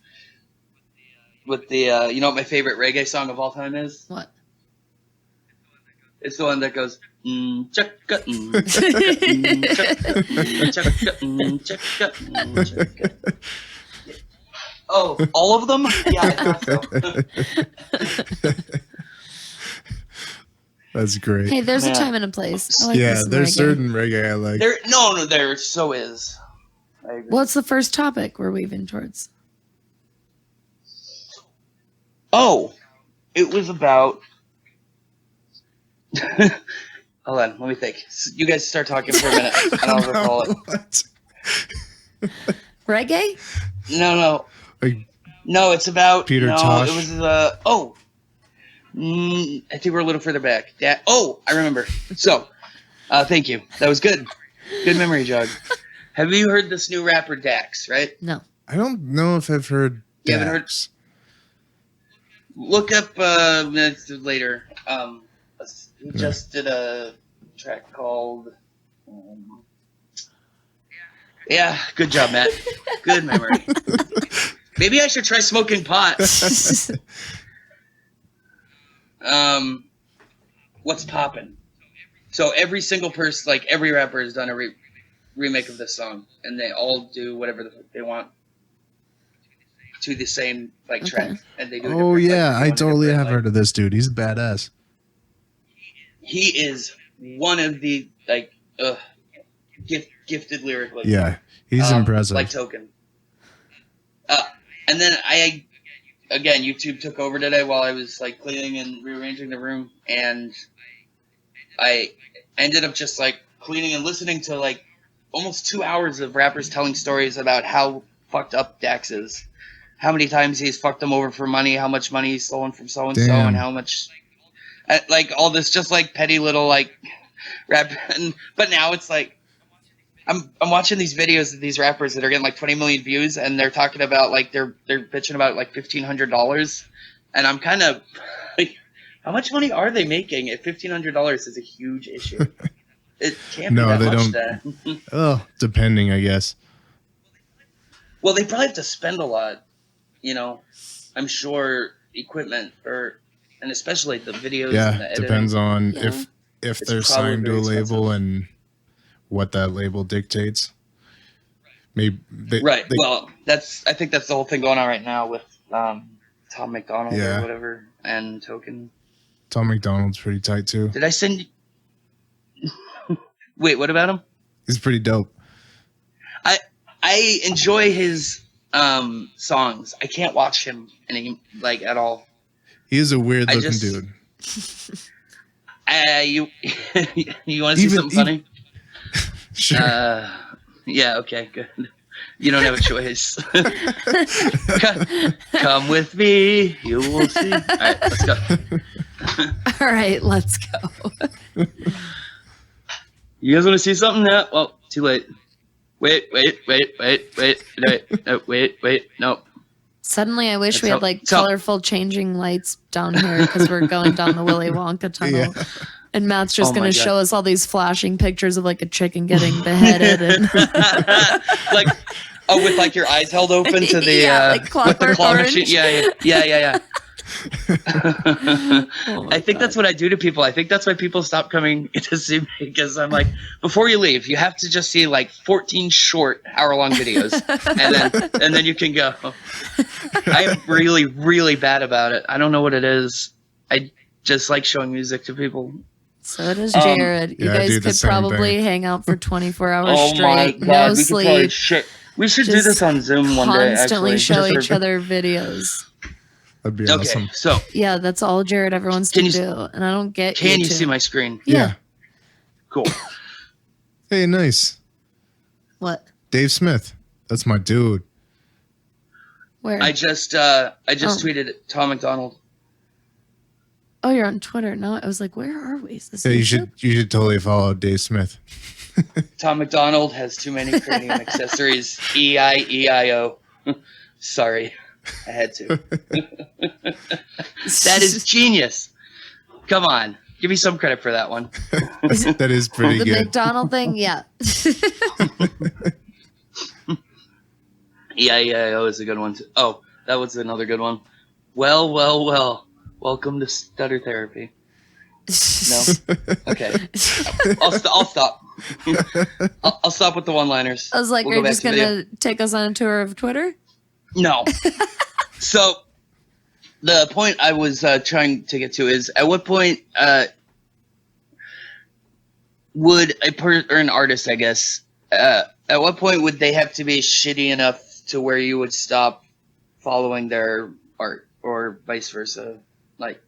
With the you know what my favorite reggae song of all time is? What? It's the one that goes chukka chukka chukka. Oh, all of them? Yeah, I thought so. That's great. Hey, there's a time and a place. I like there's reggae. certain reggae I like. There so is. What's the first topic we're weaving towards? Oh, it was about. Hold on, let me think. You guys start talking for a minute, and I'll recall it. Reggae? No. Like no, it's about Peter no. Tosh. It was I think we're a little further back. I remember. So, thank you. That was good. Good memory jog. Have you heard this new rapper Dax? Right? No. I don't know if I've heard. You haven't heard? Look up later. He just did a track called. Yeah, good job, Matt. Good memory. Maybe I should try smoking pot. What's poppin'? So every single person, like every rapper, has done remake of this song, and they all do whatever they want to the same like track, and they do. Oh yeah, I totally have heard of this dude. He's badass. He is one of the like gifted lyrically. Yeah, he's impressive. Like Token. And then again, YouTube took over today while I was like cleaning and rearranging the room, and I ended up just like cleaning and listening to like almost 2 hours of rappers telling stories about how fucked up Dax is, how many times he's fucked them over for money, how much money he's stolen from so and so, and how much like all this just like petty little like rap. But now it's like I'm watching these videos of these rappers that are getting like 20 million views, and they're talking about like they're bitching about like $1,500, and I'm kind of like, how much money are they making? If $1,500 is a huge issue, it can't be that much. That. Oh, depending, I guess. Well, they probably have to spend a lot, you know. I'm sure equipment and especially the videos. Yeah, and the editing. Depends on if they're signed to a label and what that label dictates. Maybe well, I think that's the whole thing going on right now with Tom McDonald or whatever and Token. Tom McDonald's pretty tight too. Did I send you? Wait, what about him? He's pretty dope. I enjoy his songs. I can't watch him at all. He is a weird looking dude. You want to see something funny? Sure. Yeah, okay, good. You don't have a choice. Come with me, you will see. All right, let's go. All right, let's go. You guys want to see something? Yeah, well, too late. Wait, no. Suddenly, I wish we had like colorful changing lights down here because we're going down the Willy Wonka tunnel. Yeah. And Matt's just going to show us all these flashing pictures of like a chicken getting beheaded and like with like your eyes held open to the like Clockwork Orange. Machine. Yeah. I think that's what I do to people. I think that's why people stop coming to see me, because I'm like, before you leave, you have to just see like 14 short hour-long videos, and then you can go. I am really, really bad about it. I don't know what it is. I just like showing music to people. So does Jared. You guys could probably hang out for 24 hours straight. No sleep. We should do this on Zoom one day. Constantly show each other videos. That'd be awesome. So yeah, that's all Jared ever wants to do, and I don't get. Can you see my screen? Yeah. Cool. Hey, nice. What? Dave Smith. That's my dude. Where? I just tweeted Tom McDonald. Oh, you're on Twitter. No, I was like, where are we? Is this you should totally follow Dave Smith. Tom McDonald has too many cranium accessories. E-I-E-I-O. Sorry. I had to. That is genius. Come on. Give me some credit for that one. That is pretty good. The McDonald thing, yeah. E-I-E-I-O is a good one too. Oh, that was another good one. Well. Welcome to stutter therapy. No? Okay. I'll stop. I'll stop with the one-liners. I was like, are you just going to take us on a tour of Twitter? No. So the point I was trying to get to is, at what point would an artist, I guess, at what point would they have to be shitty enough to where you would stop following their art, or vice versa? Like,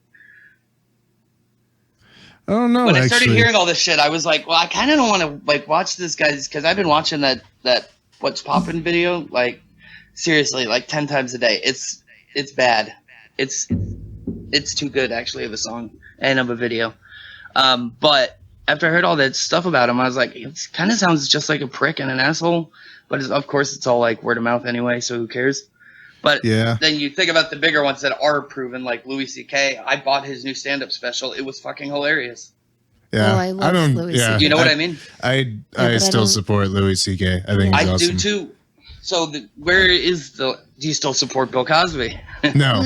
I don't know. When I started hearing all this shit, I was like, well, I kind of don't want to like watch this guy's, because I've been watching that What's Poppin' video like seriously like 10 times a day. It's bad. It's too good actually of a song and of a video. But after I heard all that stuff about him, I was like, it kind of sounds just like a prick and an asshole. But of course, it's all like word of mouth anyway, so who cares? But then you think about the bigger ones that are proven, like Louis C.K. I bought his new stand-up special. It was fucking hilarious. Yeah, I love Louis C.K. You know what I mean? I still support Louis C.K. I think he's awesome. I do too. So where is do you still support Bill Cosby? No.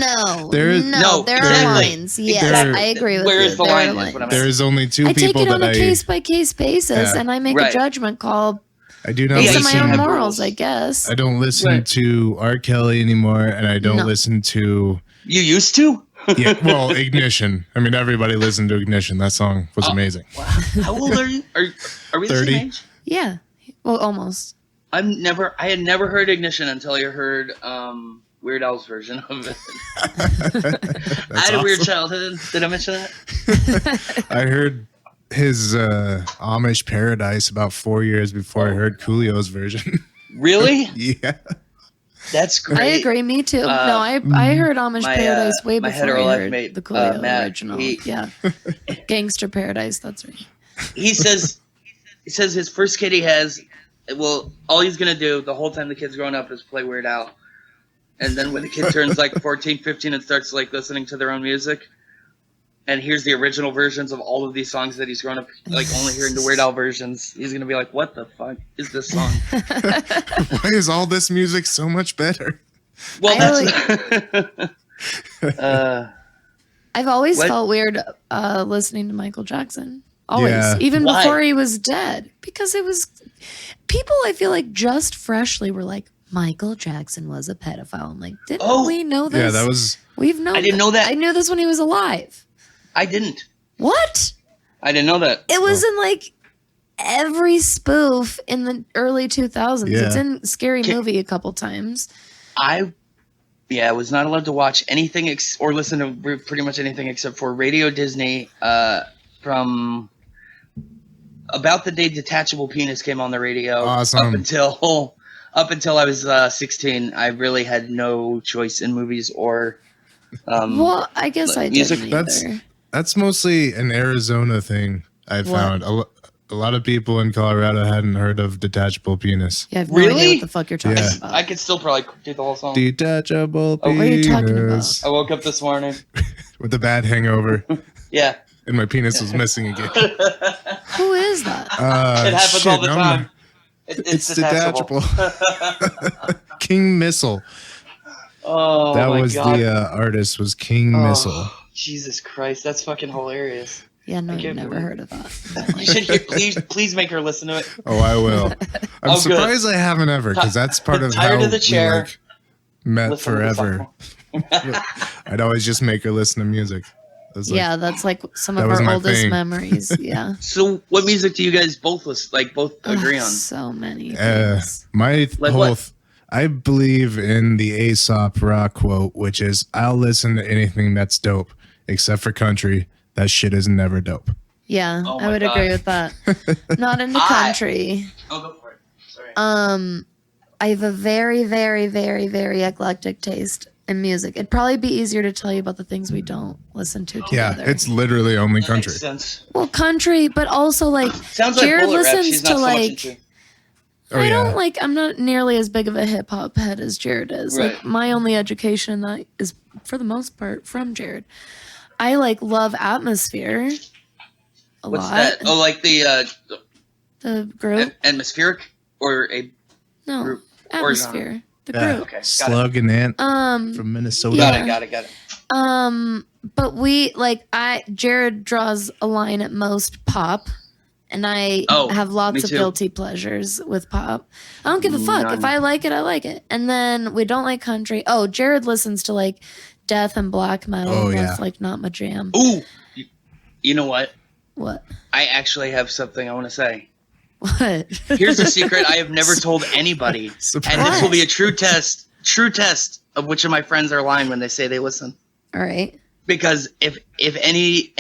There are lines. Yes, I agree with you. Where is the line? There is only two people that I take it on a case-by-case basis, and I make a judgment call I do not Based on listen. my own have morals, rules. I guess. I don't listen to R. Kelly anymore, and I don't listen to. You used to? Yeah, well, Ignition. I mean, everybody listened to Ignition. That song was amazing. Wow. How old are you? Are we the 30. same age? Yeah. Well, almost. I had never heard Ignition until I heard Weird Al's version of it. I had a weird childhood. Did I mention that? I heard his Amish Paradise about 4 years before I heard Coolio's version. Really? Yeah. That's great. I agree. Me too. No, I heard Amish Paradise way my before I hetero heard mate, the Coolio Matt, original. Yeah. Gangster Paradise. That's right. He says his first kid he has, well, all he's going to do the whole time the kid's growing up is play Weird Al. And then when the kid turns like 14, 15 and starts like listening to their own music and hears the original versions of all of these songs that he's grown up like only hearing the Weird Al versions, he's going to be like, what the fuck is this song? Why is all this music so much better? Well, I've always felt weird listening to Michael Jackson. Always. Yeah. Even Why? before he was dead. Because it was people I feel like just freshly were like, Michael Jackson was a pedophile. I'm like, didn't we know this? Yeah, that was. We've known I didn't know that. I knew this when he was alive. I didn't. What? I didn't know that. It was in like every spoof in the early 2000s. Yeah. It's in Scary Movie a couple times. I was not allowed to watch anything or listen to pretty much anything except for Radio Disney from about the day Detachable Penis came on the radio. Awesome. Up until I was 16, I really had no choice in movies or Well, I guess I music. didn't either. That's mostly an Arizona thing. I found a lot of people in Colorado hadn't heard of Detachable Penis. Yeah, I have no Really? idea what the fuck you're talking Yeah. about. I could still probably do the whole song. Detachable Penis. what are you talking about? I woke up this morning. With a bad hangover, Yeah. and my penis was missing again. Who is that? It happens all the time. It's detachable. King Missile. Oh, That my was God. the artist was King Missile. Jesus Christ, that's fucking hilarious. Yeah, no, I I've can't never believe- heard of that. You should hear, please make her listen to it. Oh, I will. I'm Oh, good. surprised I haven't ever, because that's part of Tired how of the chair. we like met Listen to the forever. song. I'd always just make her listen to music. I was like, Yeah, that's like some That of was our my oldest thing. memories. Yeah. So, what music do you guys both agree on? So many things. my Like whole. what? I believe in the Aesop Rock quote, which is, "I'll listen to anything that's dope, except for country. That shit is never dope." Yeah, Oh I my would God. agree with that. Not into country. Oh, go for it. Sorry. I have a very, very, very, very eclectic taste in music. It'd probably be easier to tell you about the things we don't listen to Yeah, together. it's literally only That country. makes sense. Well, country, but also like Sounds like Jared bullet rap. listens She's to not so much like into. Oh, I yeah. don't like I'm not nearly as big of a hip hop head as Jared is. Right. Like my only education in that is for the most part from Jared. I like love Atmosphere a What's lot. that? Oh, like the The group? atmospheric or a No. group or Atmosphere. The Yeah. group. okay. Got it. Slug and Ant Um from Minnesota. Yeah. Got it. but we like Jared draws a line at most pop. And I Oh, have me lots of too. guilty pleasures with pop. I don't give a fuck. None. If I like it, I like it. And then we don't like country. Oh, Jared listens to like death and black metal. Oh, and yeah. that's like not my jam. Ooh, you know what? What? I actually have something I want to say. What? Here's a secret I have never told anybody, Surprise. and this will be a true test of which of my friends are lying when they say they listen. All right. Because if any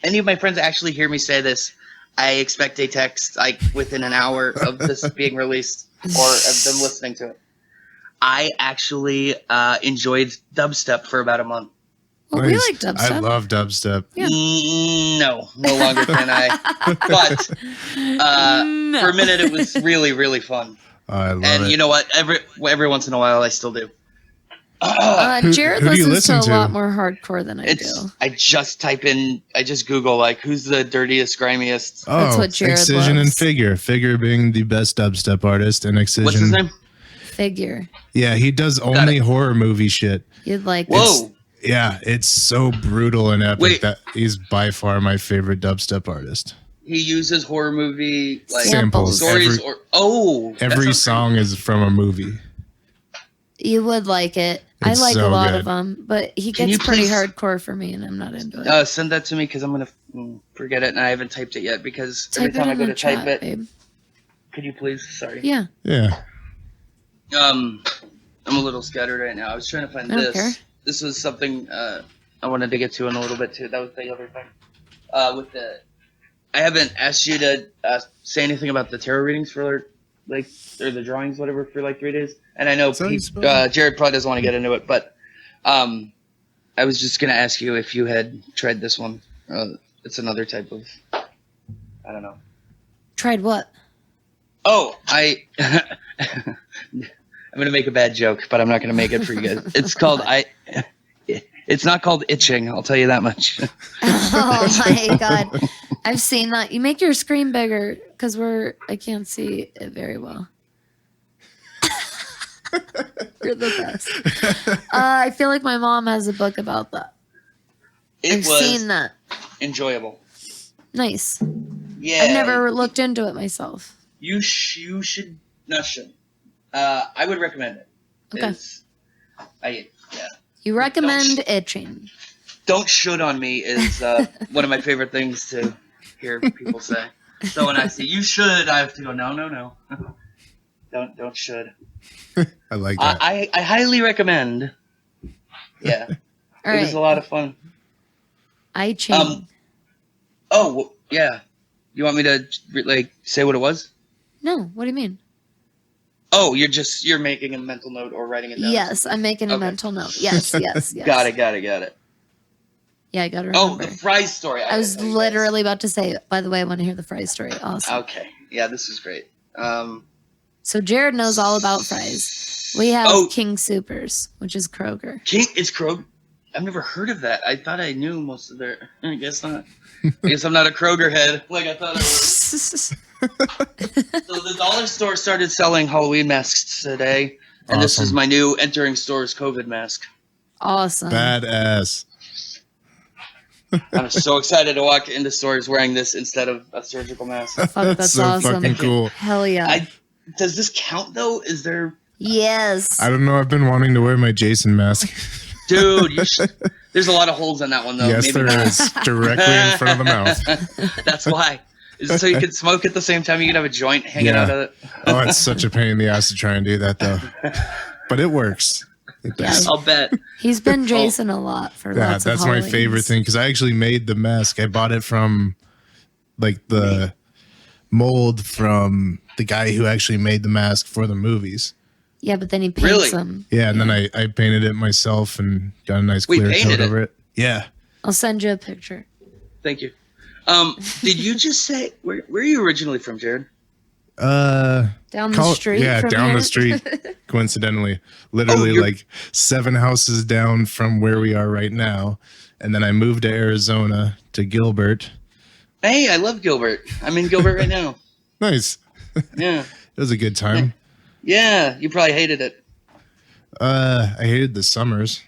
of my friends actually hear me say this, I expect a text like within an hour of this being released or of them listening to it. I actually enjoyed dubstep for about a month. Well, we Nice. like dubstep. I love dubstep. Yeah. No longer can I. But No. for a minute, it was really, really fun. Oh, I love And it. you know what? Every once in a while, I still do. Jared who do you listens to listen a to? lot more hardcore than I do. I just Google like who's the dirtiest, grimiest. Oh, That's what Jared Excision loves. and Figure. Figure being the best dubstep artist, and Excision. What's his name? Figure. Yeah, he does only horror movie shit. You'd like Whoa. Yeah, it's so brutal and epic Wait. that he's by far my favorite dubstep artist. he uses horror movie like samples. stories Every song is from a movie. You would like it. I like so a lot good. of them, but he Can gets you pretty please- hardcore for me, and I'm not into it. Send that to me because I'm gonna forget it, and I haven't typed it yet because Type every time it I in go the to type chat, it, babe. could you please? Sorry. Yeah. Yeah. I'm a little scattered right now. I was trying to find I don't this. care. This was something I wanted to get to in a little bit too. That was the other thing. I haven't asked you to say anything about the tarot readings for like or the drawings, whatever, for like 3 days. And I know Jared probably doesn't want to get into it, but I was just gonna ask you if you had tried this one. It's another type of, I don't know. Tried what? Oh, I'm gonna make a bad joke, but I'm not gonna make it for you guys. It's called It's not called itching. I'll tell you that much. Oh my god, I've seen that. You make your screen bigger because I can't see it very well. You're the best. I feel like my mom has a book about that. I've seen that. Enjoyable. Nice. Yeah. I've never looked into it myself. You should not should. I would recommend it. Okay. You recommend itching. Don't should on me is one of my favorite things to hear people say. So when I say you should, I have to go no. Don't should. I like that. I highly recommend. Yeah. All It was a lot of fun. I ching. Oh well, yeah. You want me to like say what it was? No. What do you mean? Oh, you're making a mental note or writing it down. Yes, I'm making a mental note. Yes. Got it. Yeah, I got to remember. Oh, the fries story. I was literally about to say, by the way, I want to hear the fries story. Awesome. Okay. Yeah, this is great. So Jared knows all about fries. We have King Supers, which is Kroger. It's Kroger? I've never heard of that. I thought I knew most of their... I guess not. I guess I'm not a Kroger head like I thought I was. So the dollar store started selling Halloween masks today, and This is my new entering stores COVID mask. Awesome. Badass. I'm so excited to walk into stores wearing this instead of a surgical mask. Fuck, that's so awesome. fucking cool. Hell yeah. Does this count though? Is there... Yes. I don't know. I've been wanting to wear my Jason mask. Dude, there's a lot of holes in that one though. Yes, there is. Directly in front of the mouth. That's why. So you can smoke at the same time. You can have a joint hanging out of it. Oh, it's such a pain in the ass to try and do that though. But it works. It does. I'll bet. He's been Jason a lot for lots of that's my Halloweens. favorite thing because I actually made the mask. I bought it from like the mold from the guy who actually made the mask for the movies. Yeah, but then he paints them. Yeah, and then I painted it myself and got a nice clear coat over it. Yeah. I'll send you a picture. Thank you. Did you just say where are you originally from, Jared? Down the street. Yeah, from down here? the street. Coincidentally, literally like 7 houses down from where we are right now, and then I moved to Arizona to Gilbert. Hey, I love Gilbert. I'm in Gilbert right now. Nice. Yeah. It was a good time. Yeah, you probably hated it. I hated the summers.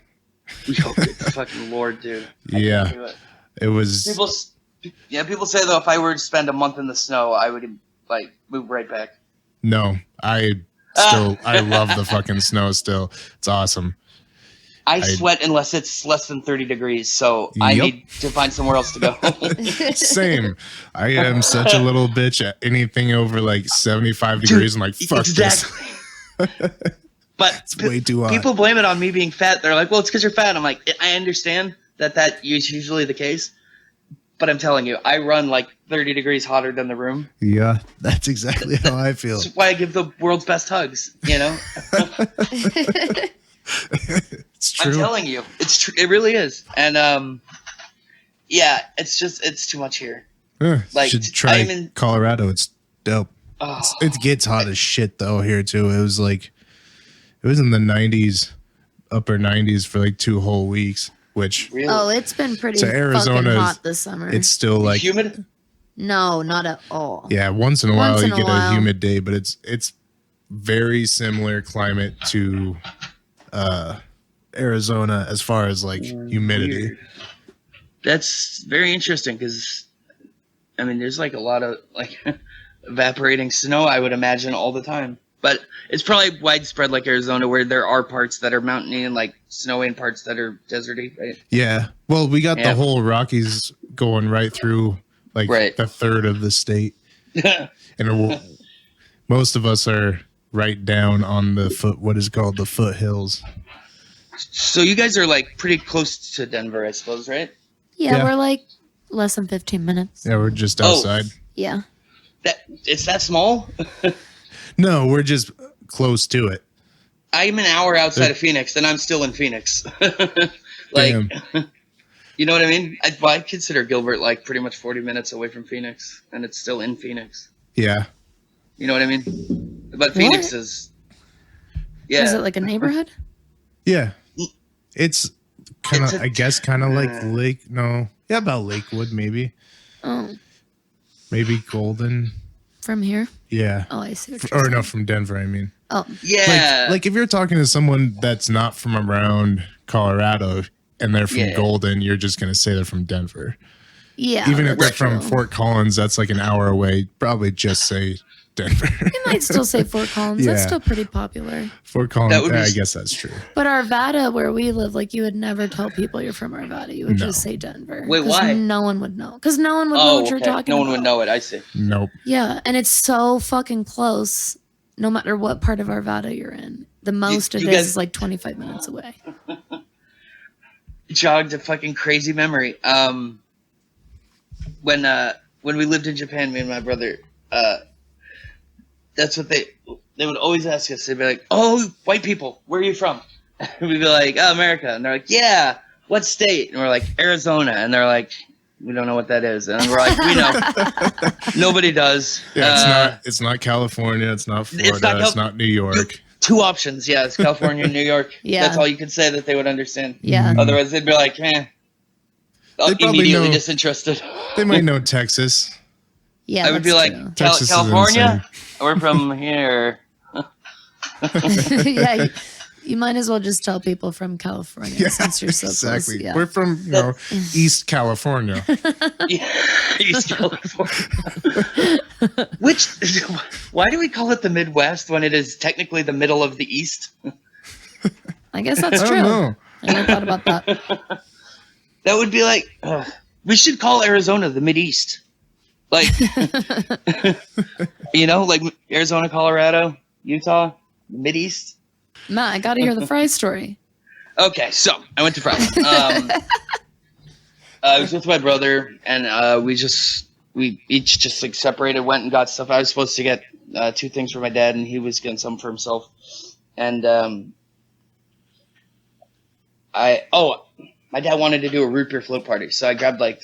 Oh, good fucking Lord, dude. Yeah. It was. People say though if I were to spend a month in the snow, I would like move right back. No, I love the fucking snow still. It's awesome. I sweat unless it's less than 30 degrees, so I need to find somewhere else to go. Same. I am such a little bitch at anything over like 75 degrees. I'm like, fuck this. But it's way too hot. People blame it on me being fat. They're like, well, it's because you're fat. I'm like, I understand that is usually the case. But I'm telling you, I run like 30 degrees hotter than the room. Yeah, that's exactly how I feel. That's why I give the world's best hugs, you know? It's true. I'm telling you, it's true. It really is. And yeah, it's too much here. Like, should try Colorado. It's dope. Oh. It gets hot as shit though here too. It was in the 90s, upper 90s for like 2 whole weeks. Which it's been pretty fucking hot this summer. It's still like humid. No, not at all. Yeah, once in a while you get a humid day, but it's very similar climate to Arizona as far as like humidity. Weird. That's very interesting because I mean, there's like a lot of like evaporating snow, I would imagine, all the time. But it's probably widespread like Arizona, where there are parts that are mountainy and like snowy and parts that are deserty, right? Yeah. Well, we got the whole Rockies going right through like the third of the state. And most of us are right down on what is called the foothills. So you guys are like pretty close to Denver, I suppose, right? Yeah, we're like less than 15 minutes. Yeah, we're just outside. Yeah. It's that small? No, we're just close to it. I'm an hour outside of Phoenix, and I'm still in Phoenix. Like, you know what I mean? I consider Gilbert like pretty much 40 minutes away from Phoenix, and it's still in Phoenix. Yeah. You know what I mean? But Phoenix is... Yeah. Is it like a neighborhood? Yeah. It's kind of, I guess, kind of like Lake... No. Yeah, about Lakewood, maybe. Oh. Maybe Golden. From here? Yeah. Oh, I see. Or no, from Denver, I mean. Oh. Yeah. Like if you're talking to someone that's not from around Colorado and they're from Golden, you're just going to say they're from Denver. Yeah. Even if they're from Fort Collins, that's like an hour away. Probably just say Denver. You might still say Fort Collins. That's still pretty popular. Fort Collins, I guess that's true. But Arvada, where we live, like you would never tell people you're from Arvada. You would just say Denver. Wait, why? No one would know. Because no one would know what you're talking about. No one would know it. I see. Nope. Yeah, and it's so fucking close, no matter what part of Arvada you're in. The most it is like 25 minutes away. Jogged a fucking crazy memory. When we lived in Japan, me and my brother, that's what they would always ask us. They'd be like, "Oh, white people, where are you from?" We'd be like, "Oh, America." And they're like, "Yeah, what state?" And we're like, "Arizona." And they're like, "We don't know what that is." And we're like, "We know." Nobody does. Yeah, it's not California. It's not Florida. It's not New York. Two options. Yeah, it's California and New York. Yeah. That's all you can say that they would understand. Yeah. Otherwise, they'd be like, "Eh." Immediately disinterested. They might know Texas. Yeah, I would be like, California? We're from here. Yeah, you might as well just tell people from California since you're so close. Yeah. We're from East California. East California. Why do we call it the Midwest when it is technically the middle of the East? I guess that's true. I never thought about that. That would be like, we should call Arizona the Mideast. Like, like Arizona, Colorado, Utah, Mideast. Matt, I got to hear the Fry story. Okay, so I went to Fry. I was with my brother, and we each just like separated, went and got stuff. I was supposed to get 2 things for my dad, and he was getting some for himself. And my dad wanted to do a root beer float party, so I grabbed like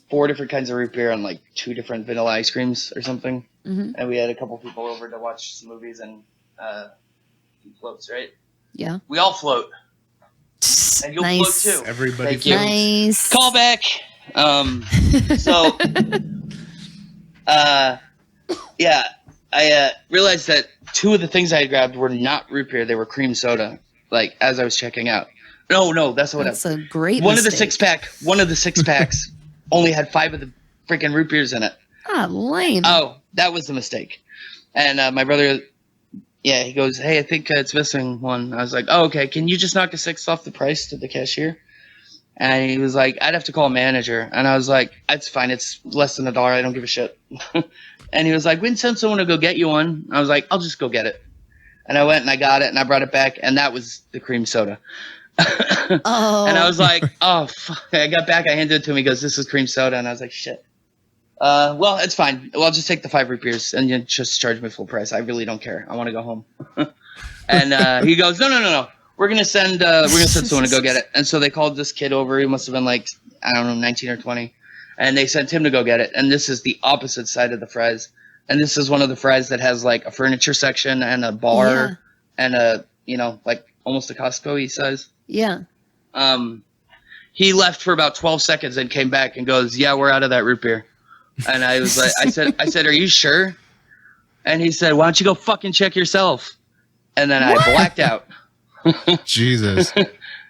4 different kinds of root beer and like 2 different vanilla ice creams or something. Mm-hmm. And we had a couple people over to watch some movies and floats, right? Yeah. We all float. And you'll float too. Everybody floats. Nice. Call back. I realized that 2 of the things I had grabbed were not root beer. They were cream soda, like as I was checking out. No, that's what That's a great One mistake. of the 6-packs only had 5 of the freaking root beers in it. Ah, lame. Oh, that was the mistake. And my brother, he goes, "Hey, I think it's missing one." I was like, "Oh, okay. Can you just knock a 6 off the price to the cashier?" And he was like, "I'd have to call a manager." And I was like, "That's fine. It's less than $1. I don't give a shit." And he was like, "We can send someone to go get you one." I was like, "I'll just go get it." And I went and I got it and I brought it back, and that was the cream soda. Oh. And I was like, "Oh, fuck." I got back. I handed it to him. He goes, "This is cream soda." And I was like, "Shit. Well, it's fine. Well, I'll just take the 5 root beers and you just charge me full price. I really don't care. I want to go home." And he goes, No. We're gonna send someone to go get it. And so they called this kid over. He must have been like, I don't know, 19 or 20. And they sent him to go get it. And this is the opposite side of the Fry's. And this is one of the Fry's that has like a furniture section and a bar and a, like almost a Costco-y size. Yeah. He left for about 12 seconds and came back and goes, "Yeah, we're out of that root beer." And I was like, I said, "Are you sure?" And he said, "Why don't you go fucking check yourself?" And then I blacked out. Jesus.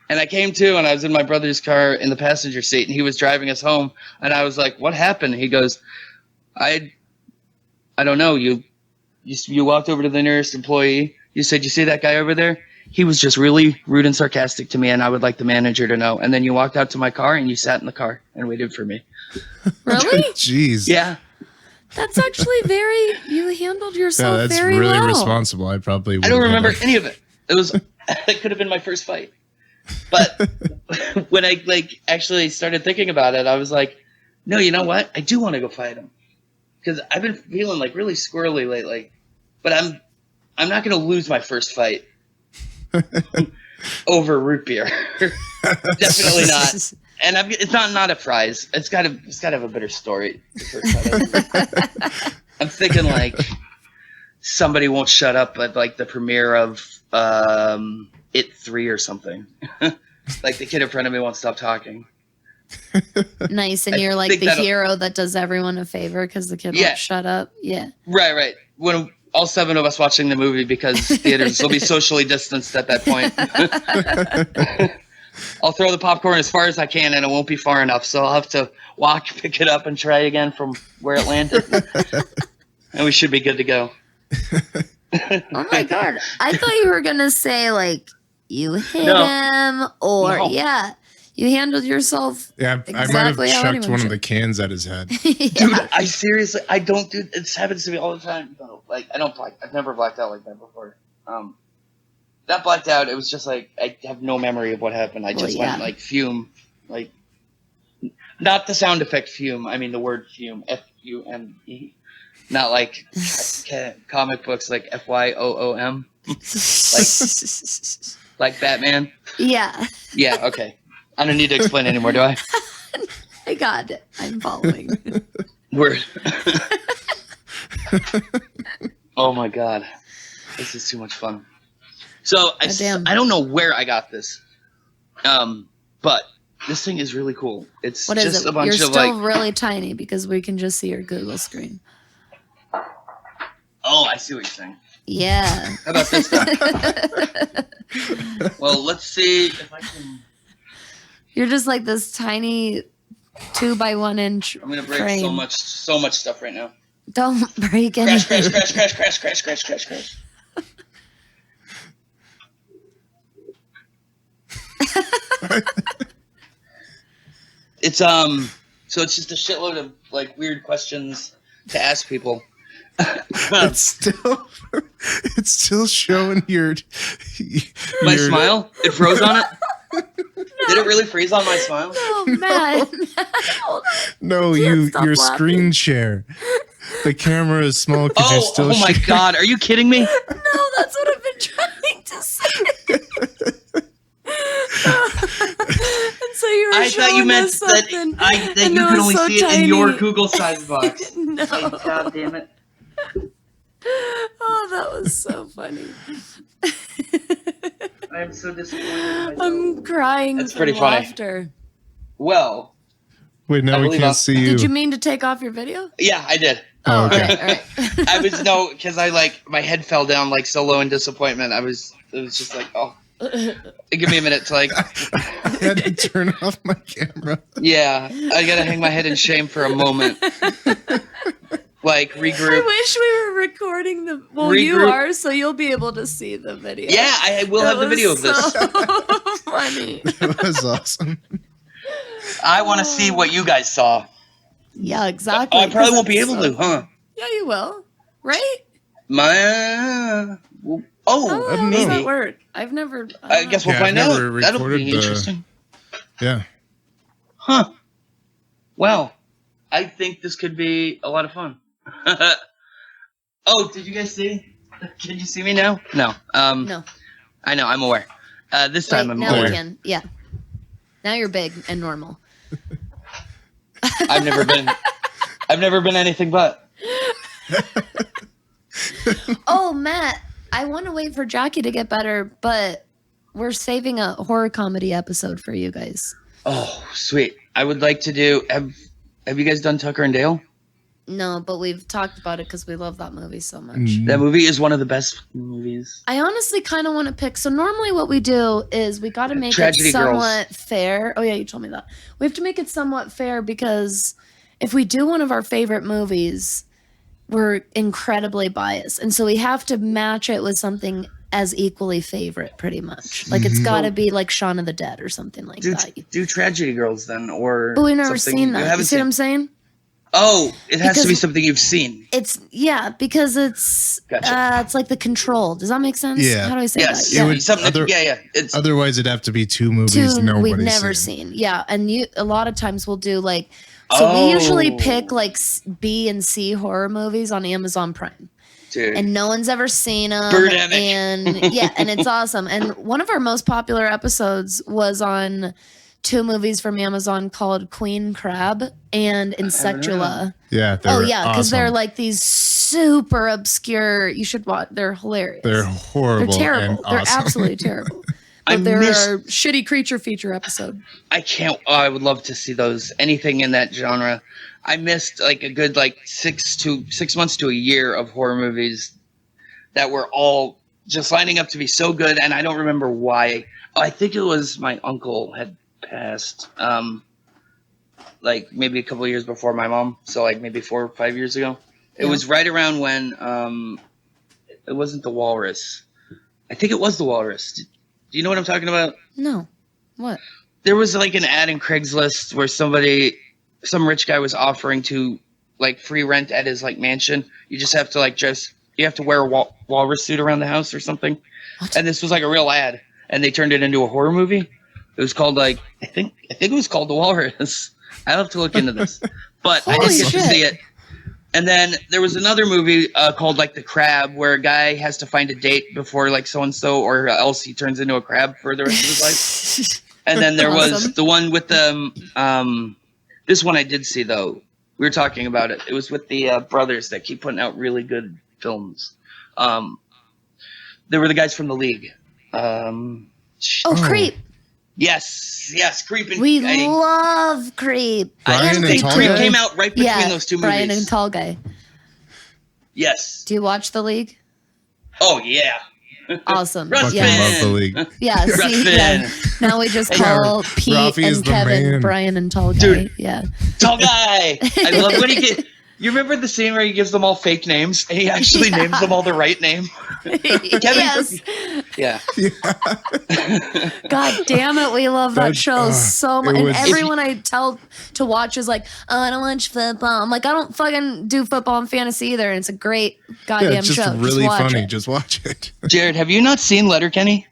And I came to, and I was in my brother's car in the passenger seat, and he was driving us home. And I was like, "What happened?" He goes, I don't know. You walked over to the nearest employee. You said, "You see that guy over there? He was just really rude and sarcastic to me, and I would like the manager to know." And then you walked out to my car, and you sat in the car and waited for me. Really? Jeez. Yeah. That's actually you handled yourself that's very really well. responsible. I probably I don't remember any of it. It could have been my first fight. But when I actually started thinking about it, I was like, no, you know what? I do want to go fight him. Because I've been feeling really squirrely lately. But I'm not going to lose my first fight over root beer. Definitely not. And it's not a prize. It's got to have a better story. I'm thinking somebody won't shut up at the premiere of It 3 or something. The kid in front of me won't stop talking. Nice, and you're the hero that does everyone a favor because the kid won't shut up. Yeah. Right. When all 7 of us watching the movie, because theaters will be socially distanced at that point. I'll throw the popcorn as far as I can, and it won't be far enough, so I'll have to walk, pick it up, and try again from where it landed. And we should be good to go. Oh my god! I thought you were gonna say you hit him, or you handled yourself. Yeah, exactly I might have chucked one should. of the cans at his head. Dude, I don't do this. Happens to me all the time. No, I've never blacked out like that before. Not blacked out. It was just I have no memory of what happened. I just went fume, not the sound effect fume. I mean the word fume, F-U-M-E, not comic books FYOOM, like Batman. Yeah. Yeah. Okay. I don't need to explain anymore, do I? I got it. I'm following. Word. Oh my god, this is too much fun. So I don't know where I got this, but this thing is really cool. It's what is just it? a bunch You're of still really tiny because we can just see your Google screen. Oh, I see what you're saying. Yeah. How about this then? Well, let's see if I can. You're just this tiny 2 by 1 inch. I'm gonna break frame. so much stuff right now. Don't break anything. Crash. It's so it's just a shitload of weird questions to ask people. It's still showing your my smile. It froze on it. No. Did it really freeze on my smile? Oh man. No, your screen share. The camera is small because you're still. Oh my god! Are you kidding me? No, that's what I've been trying to say. And so you were I thought you meant that you could only see it in your Google size box. No. God damn it. Oh, that was so funny. I am so disappointed. I'm crying. That's from pretty funny. Laughter. Well. Wait, now we can't see you. Did you mean to take off your video? Yeah, I did. Oh, okay. All right. I was because my head fell down so low in disappointment. It was just oh. Give me a minute to I had to turn off my camera. Yeah, I gotta hang my head in shame for a moment. Regroup. I wish we were recording the. Well, regroup. You are, so you'll be able to see the video. Yeah, I will have the video of this. So funny. It was awesome. I want to see what you guys saw. Yeah, exactly. I probably won't be able to, huh? Yeah, you will. Right? Oh, how maybe. does that work? I've never. I guess we'll find out. That'll be interesting. Yeah. Huh. Well, I think this could be a lot of fun. Oh, did you guys see? Can you see me now? No. No. I know. I'm aware. This time I'm now aware. we can. Yeah. Now you're big and normal. I've never been anything but. Oh, Matt, I want to wait for Jackie to get better, but we're saving a horror comedy episode for you guys. Oh, sweet. I would like to do. Have you guys done Tucker and Dale? No, but we've talked about it because we love that movie so much. That movie is one of the best movies. I honestly kind of want to pick. So normally what we do is we got to make Tragedy it somewhat fair. Oh yeah, you told me that. We have to make it somewhat fair because if we do one of our favorite movies, we're incredibly biased. And so we have to match it with something as equally favorite, pretty much. Like it's got to be like Shaun of the Dead or something like that. Do Tragedy Girls then, or but we've never seen that. You see what I'm saying? Oh, it has to be something you've seen. It's because it's Gotcha. it's like The Control. Does that make sense? Yeah. How do I say Yes. that? It's Otherwise, it'd have to be two movies we've never seen. Yeah, and a lot of times we'll do like. So we usually pick like B and C horror movies on Amazon Prime. Dude. And no one's ever seen them. Birdemic. And yeah, and it's awesome. And one of our most popular episodes was on 2 movies from Amazon called Queen Crab and Insectula. Yeah. Because they're like these super obscure. You should watch. They're hilarious. They're horrible. They're terrible. And awesome. They're absolutely terrible. But they're a shitty creature feature episode. I would love to see those. Anything in that genre. I missed like a good 6 months to a year of horror movies that were all just lining up to be so good, and I don't remember why. I think it was my uncle had passed, like maybe a couple of years before my mom, so like maybe 4 or 5 years ago. It was right around when it wasn't The Walrus. I think it was The Walrus. Do you know what I'm talking about? No. What? There was like an ad in Craigslist where some rich guy was offering to like free rent at his like mansion. You just have to you have to wear a walrus suit around the house or something. What? And this was like a real ad, and they turned it into a horror movie. It was called I think it was called The Walrus. I'll have to look into this, but I didn't get to see it. And then there was another movie called like The Crab, where a guy has to find a date before like so and so, or else he turns into a crab for the rest of his life. And then there was the one with the this one I did see though. We were talking about it. It was with the brothers that keep putting out really good films. They were the guys from The League. Creep. Yes, Creep. We love Creep. Brian and Tall Creep Guy? came out right between those two movies. Brian and Tall Guy. Yes. Do you watch The League? Oh yeah. Awesome. Fucking love The League. Yeah, see, now we just call Pete Rafi is and the Kevin man. Brian and Tall Guy. Dude. Yeah. Tall Guy. I love when you remember the scene where he gives them all fake names and he actually names them all the right name? Yes. Yeah. God damn it, we love that show so much. And was- everyone I tell to watch is like, oh, I don't watch football. I'm like, I don't fucking do football and fantasy either. And it's a great goddamn It's just show. really watch funny. it. Just watch it. Jared, have you not seen Letterkenny?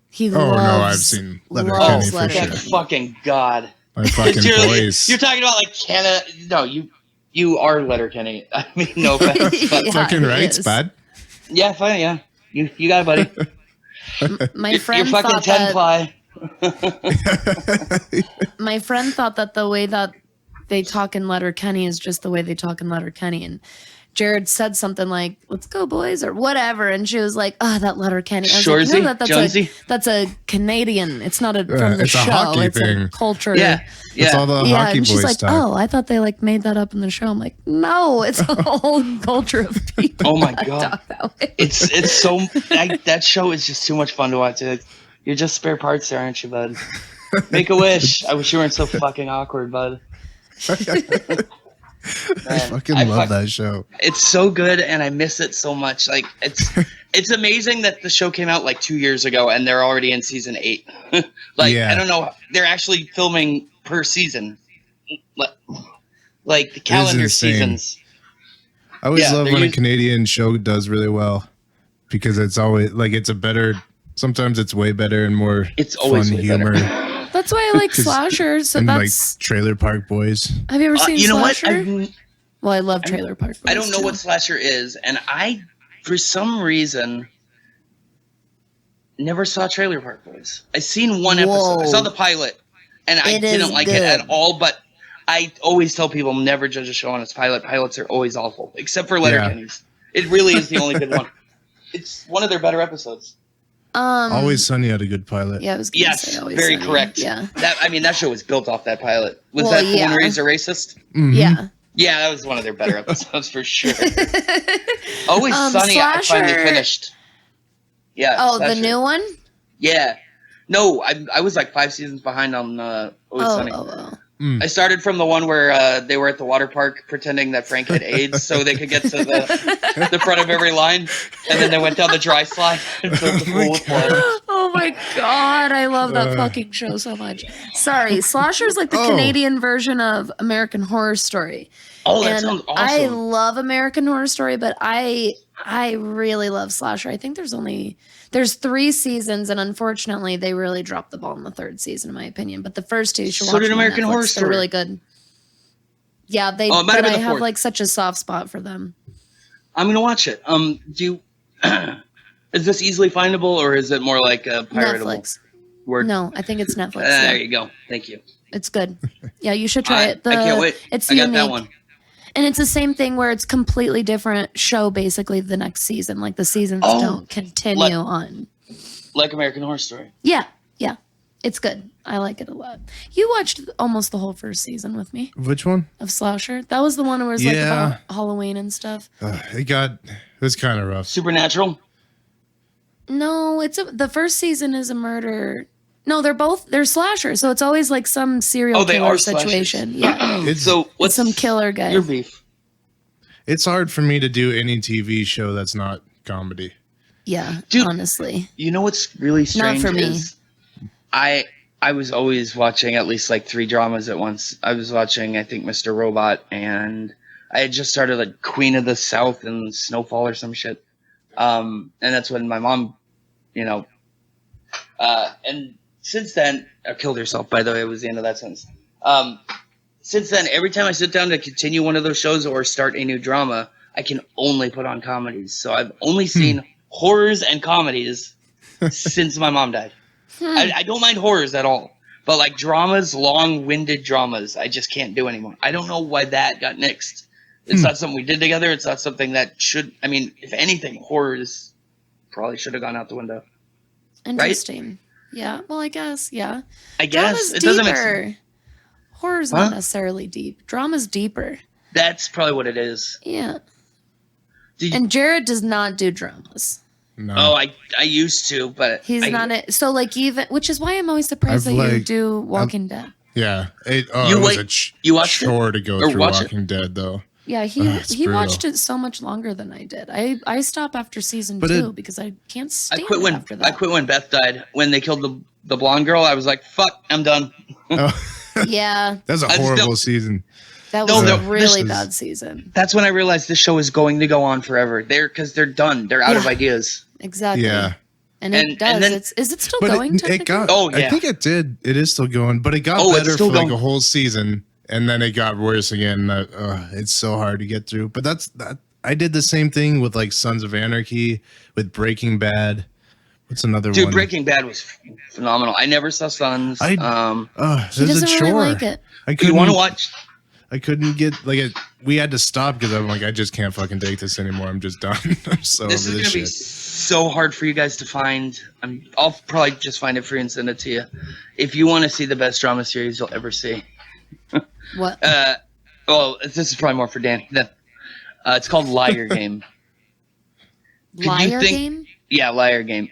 He Oh, loves, no, I've seen Letterkenny loves for Letterkenny. sure. Fucking God. My fucking voice. You're talking about like Canada. No, you are Letterkenny. I mean, no offense. But Yeah, fucking it rights, is. bud. yeah, fine, yeah. You got it, buddy. My You're friend fucking thought 10 ply. my friend thought that the way that they talk in Letterkenny is just the way they talk in Letterkenny. And Jared said something like, let's go boys or whatever. And she was like, oh, that Letterkenny. I was Shoresy? like, no, that's a Canadian. It's not from the it's a show. hockey It's thing. a culture. Yeah. It's all the Yeah, hockey and she's boys like, stuff. oh, I thought they like made that up in the show. I'm like, no, it's a whole culture of people. Oh my that God. talk that way. It's so that show is just too much fun to watch. You're just spare parts there, aren't you, bud? Make a wish. I wish you weren't so fucking awkward, bud. I fucking love that show. It's so good, and I miss it so much. Like it's amazing that the show came out like 2 years ago, and they're already in season 8. I don't know. They're actually filming per season, like the calendar insane. seasons. I always love they're when a Canadian show does really well because it's always like it's a better. Sometimes it's way better and more It's always fun way humor. better. That's why I like slashers. So And that's. like Trailer Park Boys. Have you ever seen You know what? Slasher? Well, I love Trailer Park Boys. I don't know too. what slasher is, and I, for some reason, never saw Trailer Park Boys. I seen one episode. I saw the pilot, and I It is didn't like it good. at all. But I always tell people never judge a show on its pilot. Pilots are always awful, except for Letterkenny's. It really is the only good one. It's one of their better episodes. Always Sunny had a good pilot. Yeah, I was gonna Yes, say Always very Sunny. correct. Yeah. That show was built off that pilot. Was Well, that the yeah. one where he's a racist? Mhm. Yeah. Yeah, that was one of their better episodes for sure. Always Sunny, Slasher- I finally finished. Yeah. Oh, the Slasher. new one? Yeah. No, I was like 5 seasons behind on Always Sunny. I started from the one where they were at the water park pretending that Frank had AIDS so they could get to the front of every line, and then they went down the dry slide and filled the pool with blood. Oh my god, I love that fucking show so much. Sorry, Slosher's like the Canadian version of American Horror Story. Oh, that sounds awesome. I love American Horror Story, but I really love Slosher. I think there's 3 seasons, and unfortunately, they really dropped the ball in the 3rd season, in my opinion. But the first 2 you should watch. So did American Horror Story. They're really good. Yeah, but I have like such a soft spot for them. I'm gonna watch it. Is this easily findable, or is it more like a piratable? Netflix. Word? No, I think it's Netflix. There you go. Thank you. It's good. Yeah, you should try it. I can't wait. It's I got unique. that one. And it's the same thing where it's completely different show basically the next season. Like the seasons don't continue on. Like American Horror Story. Yeah. It's good. I like it a lot. You watched almost the whole first season with me. Which one? Of Slosher. That was the one where it was like about Halloween and stuff. It was kind of rough. Supernatural? No, the first season is a murder. No, they're slashers, so it's always like some serial killer situation. Yeah. What's some killer guy? Your beef? It's hard for me to do any TV show that's not comedy. Yeah, dude, honestly. You know what's really strange? Not for me. I was always watching at least like 3 dramas at once. I was watching, I think, Mr. Robot, and I had just started like Queen of the South and Snowfall or some shit. And that's when my mom, and since then, killed herself, by the way, was the end of that sentence. Since then, every time I sit down to continue one of those shows or start a new drama, I can only put on comedies. So I've only seen horrors and comedies since my mom died. I don't mind horrors at all. But like dramas, long-winded dramas, I just can't do anymore. I don't know why that got nixed. It's not something we did together. It's not something that should... I mean, if anything, horrors probably should have gone out the window. Interesting. Right? Yeah, well, I guess, yeah. I guess. Drama's deeper. Horror's not necessarily deep. Drama's deeper. That's probably what it is. Yeah. And Jared does not do dramas. No. Oh, I used to, but... He's not it. So, like, which is why I'm always surprised that you do Walking Dead. Yeah. It was a chore to go through Walking Dead, though. Yeah, he watched it so much longer than I did. I stopped after season 2 because I can't stand it after that. I quit when Beth died. When they killed the blonde girl, I was like, fuck, I'm done. Yeah. That was a horrible season. That was a really bad season. That's when I realized this show is going to go on forever. Because they're done. They're out of ideas. Exactly. Yeah. And it does. Then, is it still going? I think it did. It is still going, but it got better for like a whole season, and then it got worse again. It's so hard to get through. But I did the same thing with like Sons of Anarchy, with Breaking Bad. What's another one? Dude, Breaking Bad was phenomenal. I never saw Sons. He doesn't really like it. You want to watch? I couldn't get we had to stop because I'm like, I just can't fucking take this anymore. I'm just done. I'm so this over is this gonna be so hard for you guys to find. I'll probably just find it free and send it to you. If you want to see the best drama series you'll ever see. What? Well, this is probably more for Dani. It's called Liar Game. Liar Game? Yeah, Liar Game.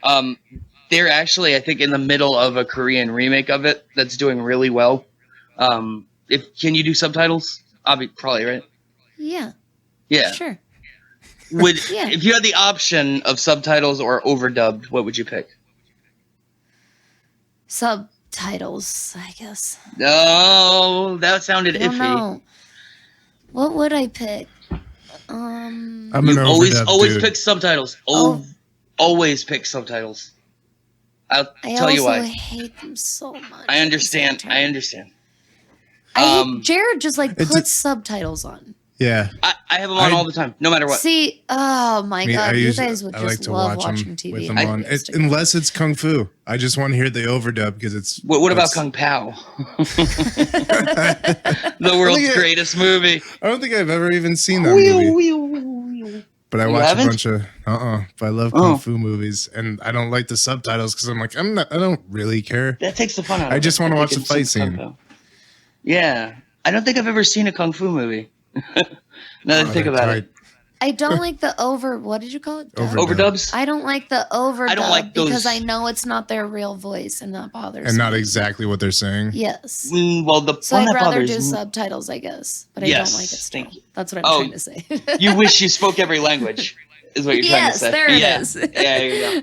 They're actually, I think, in the middle of a Korean remake of it that's doing really well. Can you do subtitles? Probably, right? Yeah. Yeah. Sure. If you had the option of subtitles or overdubbed, what would you pick? Subtitles, I guess. No, that sounded iffy. No. What would I pick? I'm always pick subtitles. Always pick subtitles. I'll tell you why. I hate them so much. I understand. Jared just puts subtitles on. Yeah. I have them on all the time, no matter what. See, oh my God, you guys would just love watching TV. With them on. Unless it's Kung Fu. I just want to hear the overdub because it's... What about Kung Pao? The world's greatest movie. I don't think I've ever even seen that movie. But I watch a bunch of... But I love Kung Fu movies. And I don't like the subtitles because I'm like, I don't really care. That takes the fun out of it. I just want to watch the fight scene. Yeah. I don't think I've ever seen a Kung Fu movie. Now that I think about it. I don't like the what did you call it? Overdubs? I don't like the overdub I don't like those because I know it's not their real voice and that bothers me. And not exactly what they're saying. Yes. Well, so I'd rather do subtitles, I guess. But I don't like it still. That's what I'm trying to say. You wish you spoke every language, is what you're trying to say. Yes, there it is. Yeah, there you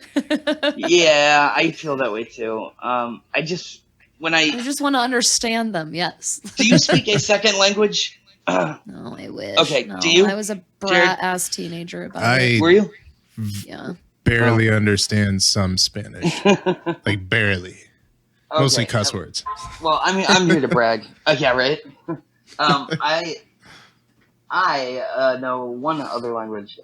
go. Yeah, I feel that way too. I just want to understand them, yes. Do you speak a second language? No, I wish. Okay, no, do you? I was a brat-ass teenager about it. Were you? Yeah. Barely understand some Spanish. Like, barely. Okay. Mostly cuss words. Well, I mean, I'm here to brag. Yeah, right? I know one other language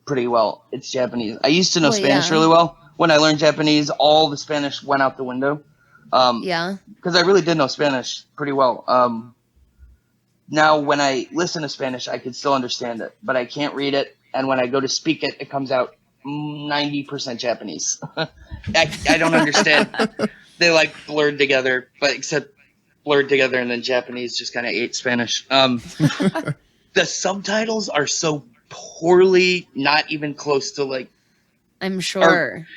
pretty well. It's Japanese. I used to know Spanish really well. When I learned Japanese, all the Spanish went out the window. Because I really did know Spanish pretty well. Now, when I listen to Spanish, I can still understand it, but I can't read it. And when I go to speak it, it comes out 90% Japanese. I don't understand. They like blurred together, but except blurred together, and then Japanese just kind of ate Spanish. The subtitles are so poorly, not even close to like. I'm sure.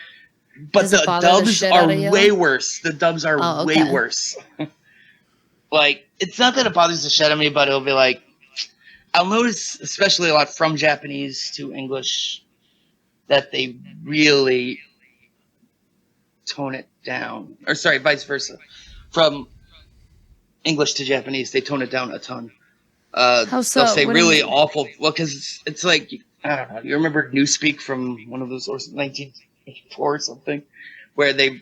But the dubs are way worse. The dubs are way worse. Like, it's not that it bothers the shit out of me, but it'll be like, I'll notice, especially a lot from Japanese to English, that they really tone it down. Or sorry, vice versa. From English to Japanese, they tone it down a ton. How so? They'll say really awful. Well, because it's like, I don't know. You remember Newspeak from one of those 1984 or something, where they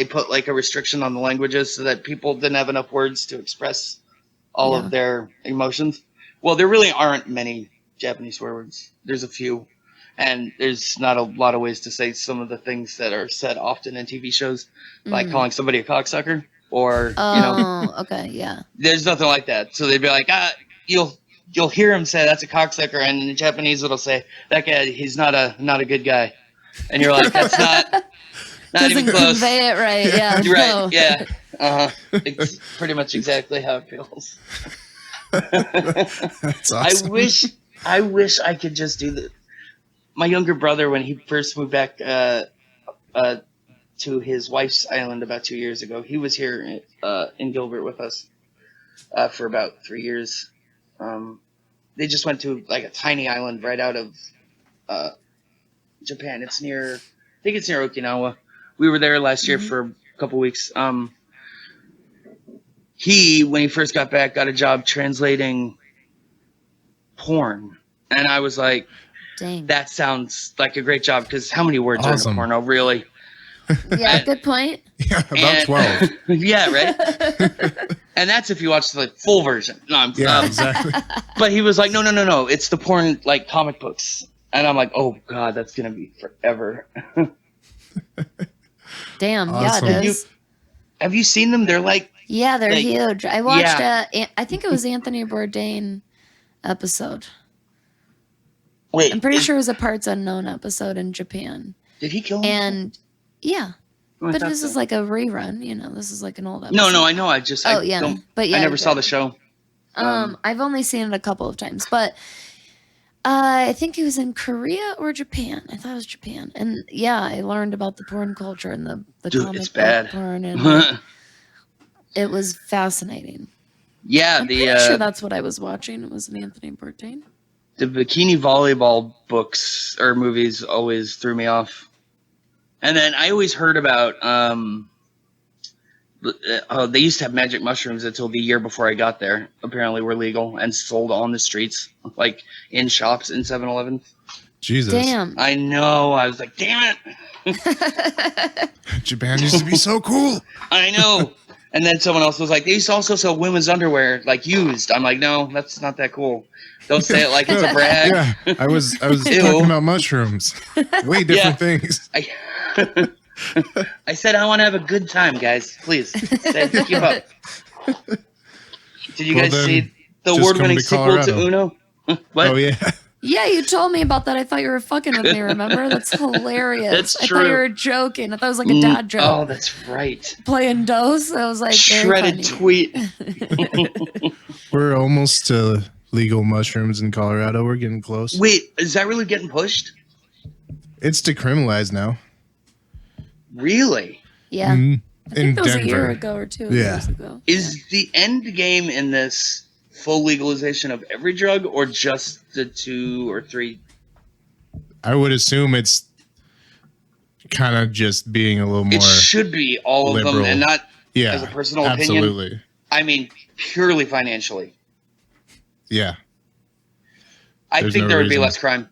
put like a restriction on the languages so that people didn't have enough words to express all of their emotions. Well, there really aren't many Japanese swear words. There's a few, and there's not a lot of ways to say some of the things that are said often in TV shows, like calling somebody a cocksucker or okay, yeah. There's nothing like that. So they'd be like, you'll hear him say that's a cocksucker, and in Japanese it'll say that guy, he's not a good guy, and you're like, that's not even close. Convey it right, yeah. You're right, yeah. It's pretty much exactly how it feels. That's awesome. I wish I could just do that. My younger brother, when he first moved back to his wife's island about 2 years ago, he was here in Gilbert with us for about 3 years. They just went to like a tiny island right out of Japan. I think it's near Okinawa. We were there last year for a couple weeks. He, when he first got back, got a job translating porn. And I was like, dang, that sounds like a great job, because how many words are in a porno, really? Yeah, good point. Yeah, about 12. Yeah, right? And that's if you watch the full version. No, exactly. But he was like, no, it's the porn, like, comic books. And I'm like, oh, God, that's going to be forever. Damn, awesome. Yeah, it is. Have you seen them? They're like... Yeah, they're huge. I watched I think it was Anthony Bourdain episode. Wait. I'm pretty sure it was a Parts Unknown episode in Japan. Did he kill him? And, yeah. But this is like a rerun, This is like an old episode. No, I know. I never saw the show. I've only seen it a couple of times, but I think it was in Korea or Japan. I thought it was Japan. And yeah, I learned about the porn culture and the comic book porn, and it was fascinating. Yeah, I'm pretty sure that's what I was watching. It was an Anthony Bourdain. The bikini volleyball books or movies always threw me off. And then I always heard about they used to have magic mushrooms until the year before I got there. Apparently were legal and sold on the streets, like in shops in 7-Eleven. Jesus. Damn. I know. I was like, damn it. Japan used to be so cool. I know. And then someone else was like, they used to also sell women's underwear, like used. I'm like, no, that's not that cool. Don't say it like it's a brag. Yeah, I was talking about mushrooms. Way different things. I said I want to have a good time, guys. Please, keep up. Did you guys see the award-winning sequel to Uno? What? Oh, yeah. Yeah, you told me about that. I thought you were fucking with me, remember? That's hilarious. That's true. I thought you were joking. I thought it was like a dad joke. Oh, that's right. Playing dose. I was like, shredded tweet. We're almost to legal mushrooms in Colorado. We're getting close. Wait, is that really getting pushed? It's decriminalized now. Really? Yeah. Mm, I think that was Denver. a year ago or 2 years ago. Is the end game in this full legalization of every drug or just the 2 or 3? I would assume it's kind of just being a little more. It should be all liberal. of them, and not Yeah, as a personal absolutely. opinion. I mean, purely financially. Yeah. I think there would be less crime.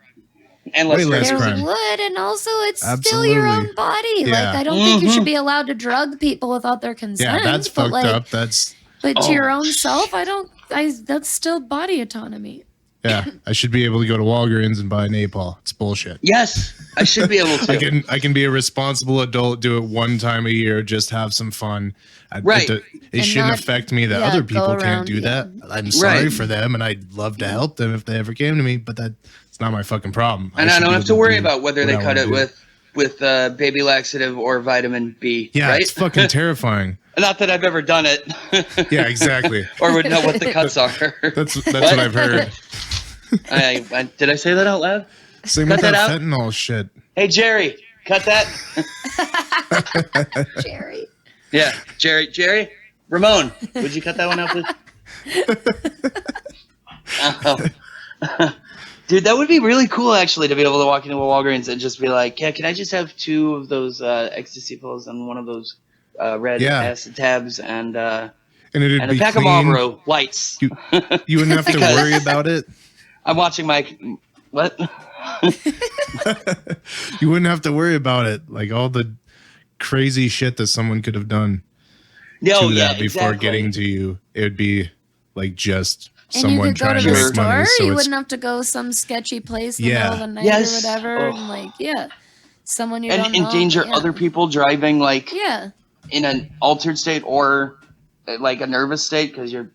And less Way less There crime. would, and also it's still your own body. Yeah. Like, I don't think you should be allowed to drug people without their consent. Yeah, that's but fucked up. That's to your own self, that's still body autonomy. yeah. I should be able to go to Walgreens and buy Napal. It's bullshit. Yes, I should be able to. I can be a responsible adult, do it one time a year, just have some fun. Right. It shouldn't affect me that other people can't do that. I'm sorry for them, and I'd love to help them if they ever came to me, but that's not my fucking problem. And I don't have to worry about whether they cut it with baby laxative or vitamin B. Yeah, right? it's fucking terrifying. Not that I've ever done it. Yeah, exactly. Or would know what the cuts are. That's what I've heard. Did I say that out loud? Same Cut with that that out? fentanyl shit. Hey, Jerry, cut that. Jerry. Yeah, Jerry, Ramon, would you cut that one out, please? Dude, that would be really cool, actually, to be able to walk into a Walgreens and just be like, yeah, can I just have 2 of those ecstasy pills and 1 of those red acid tabs and a pack of Marlboro lights? You wouldn't have to worry about it. I'm watching my... What? You wouldn't have to worry about it. Like all the crazy shit that someone could have done before getting to you. It would be like just someone trying to make money. So you wouldn't have to go some sketchy place in the middle of the night or whatever. And someone you don't know. Endanger other people driving like in an altered state or like a nervous state because you're...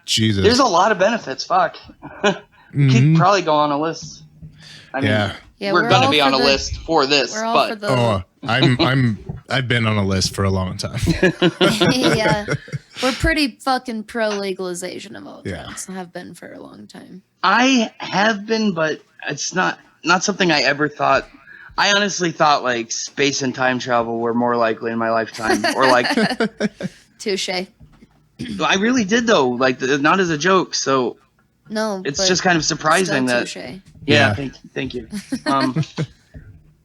Jesus. There's a lot of benefits. Fuck. We could probably go on a list. I mean, we're gonna be on a list for this, but I've been on a list for a long time. Yeah, we're pretty fucking pro legalization of all drugs. Have been for a long time. I have been, but it's not something I ever thought. I honestly thought like space and time travel were more likely in my lifetime, or like touche. I really did though, like not as a joke. So no, it's just kind of surprising that. Touche. Yeah, thank you.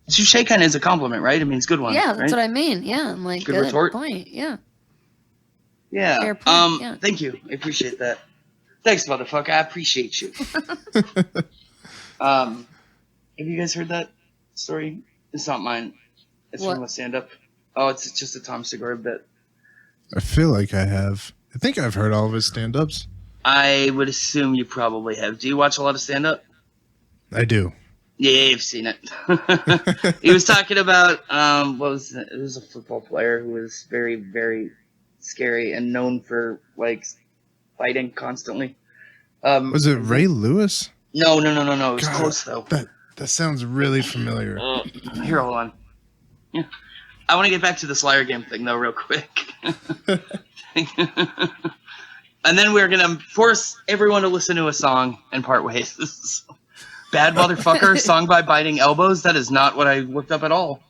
Touche kind of is a compliment, right? I mean, it's a good one. Yeah, that's what I mean. Yeah, I'm like, good retort. Point. Yeah. Yeah. Fair point, Thank you. I appreciate that. Thanks, motherfucker. I appreciate you. Have you guys heard that story? It's not mine. It's from a stand-up. Oh, it's just a Tom Segura bit. I feel like I have. I think I've heard all of his stand-ups. I would assume you probably have. Do you watch a lot of stand-up? I do. Yeah, you've seen it. He was talking about what was it? It was a football player who was very, very scary and known for like fighting constantly. Was it Ray Lewis? No. It was close though. That sounds really familiar. Here, hold on. Yeah. I want to get back to this liar game thing though, real quick. And then we're gonna force everyone to listen to a song and part ways. Bad Motherfucker, song by Biting Elbows. That is not what I looked up at all.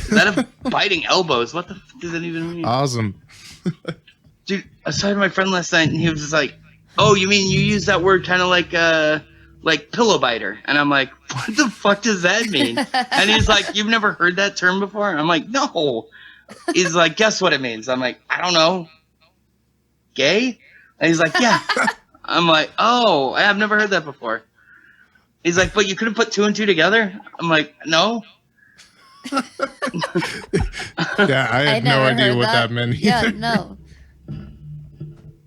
That of Biting Elbows. What the fuck does that even mean? Awesome. Dude, I was talking to my friend last night, and he was just like, "Oh, you mean you use that word kind of like pillow biter?" And I'm like, "What the fuck does that mean?" And he's like, "You've never heard that term before?" And I'm like, "No." He's like, "Guess what it means?" I'm like, "I don't know." Gay? And he's like, "Yeah." I'm like, "Oh, I have never heard that before." He's like, "But you couldn't put 2 and 2 together?" I'm like, "No." Yeah, I had no idea what that meant either. Yeah, no.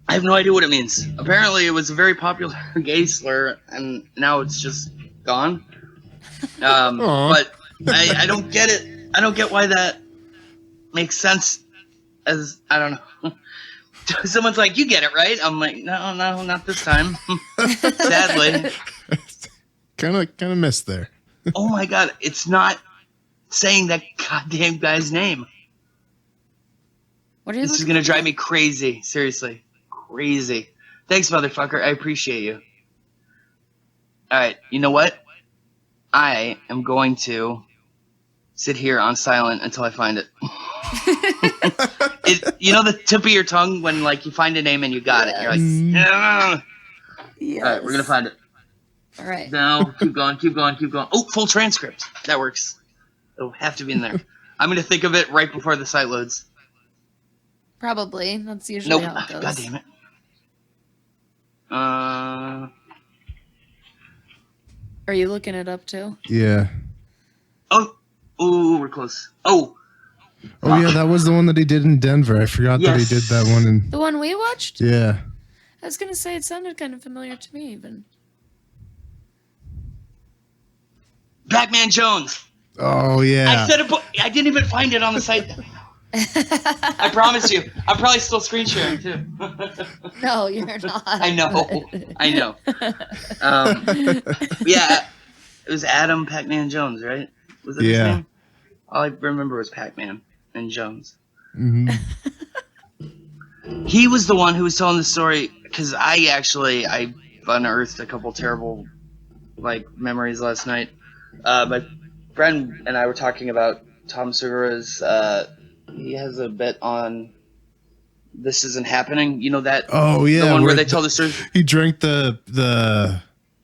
I have no idea what it means. Apparently, it was a very popular gay slur, and now it's just gone. But I don't get it. I don't get why that makes sense. As I don't know. Someone's like, "You get it, right?" I'm like, no, not this time. Sadly. Kind of missed there. Oh my god, it's not saying that goddamn guy's name. What are you This is going to drive me crazy. Seriously. Crazy. Thanks, motherfucker. I appreciate you. All right. You know what? I am going to sit here on silent until I find it. You know the tip of your tongue when like you find a name and you got it. You're like, yeah. Yes. All right, we're gonna find it. All right. No, keep going. Oh, full transcript. That works. It'll have to be in there. I'm gonna think of it right before the site loads. Probably. That's usually Nope. how it goes. God damn it. Are you looking it up too? Yeah. Oh, we're close. Oh, yeah, that was the one that he did in Denver. I forgot that he did that one in. The one we watched? Yeah. I was gonna say it sounded kind of familiar to me even. Pac-Man Jones. Oh yeah. I said it, but I didn't even find it on the site. I promise you. I'm probably still screen sharing too. No, you're not. I know. Yeah, it was Adam Pac-Man Jones, right? Was it his name? All I remember was Pac-Man and Jones. Mm-hmm. He was the one who was telling the story because I unearthed a couple terrible like memories last night. My friend and I were talking about Tom Segura's. He has a bit on This Isn't Happening. You know that? Oh yeah, the one where they tell the story. He drank the GHB.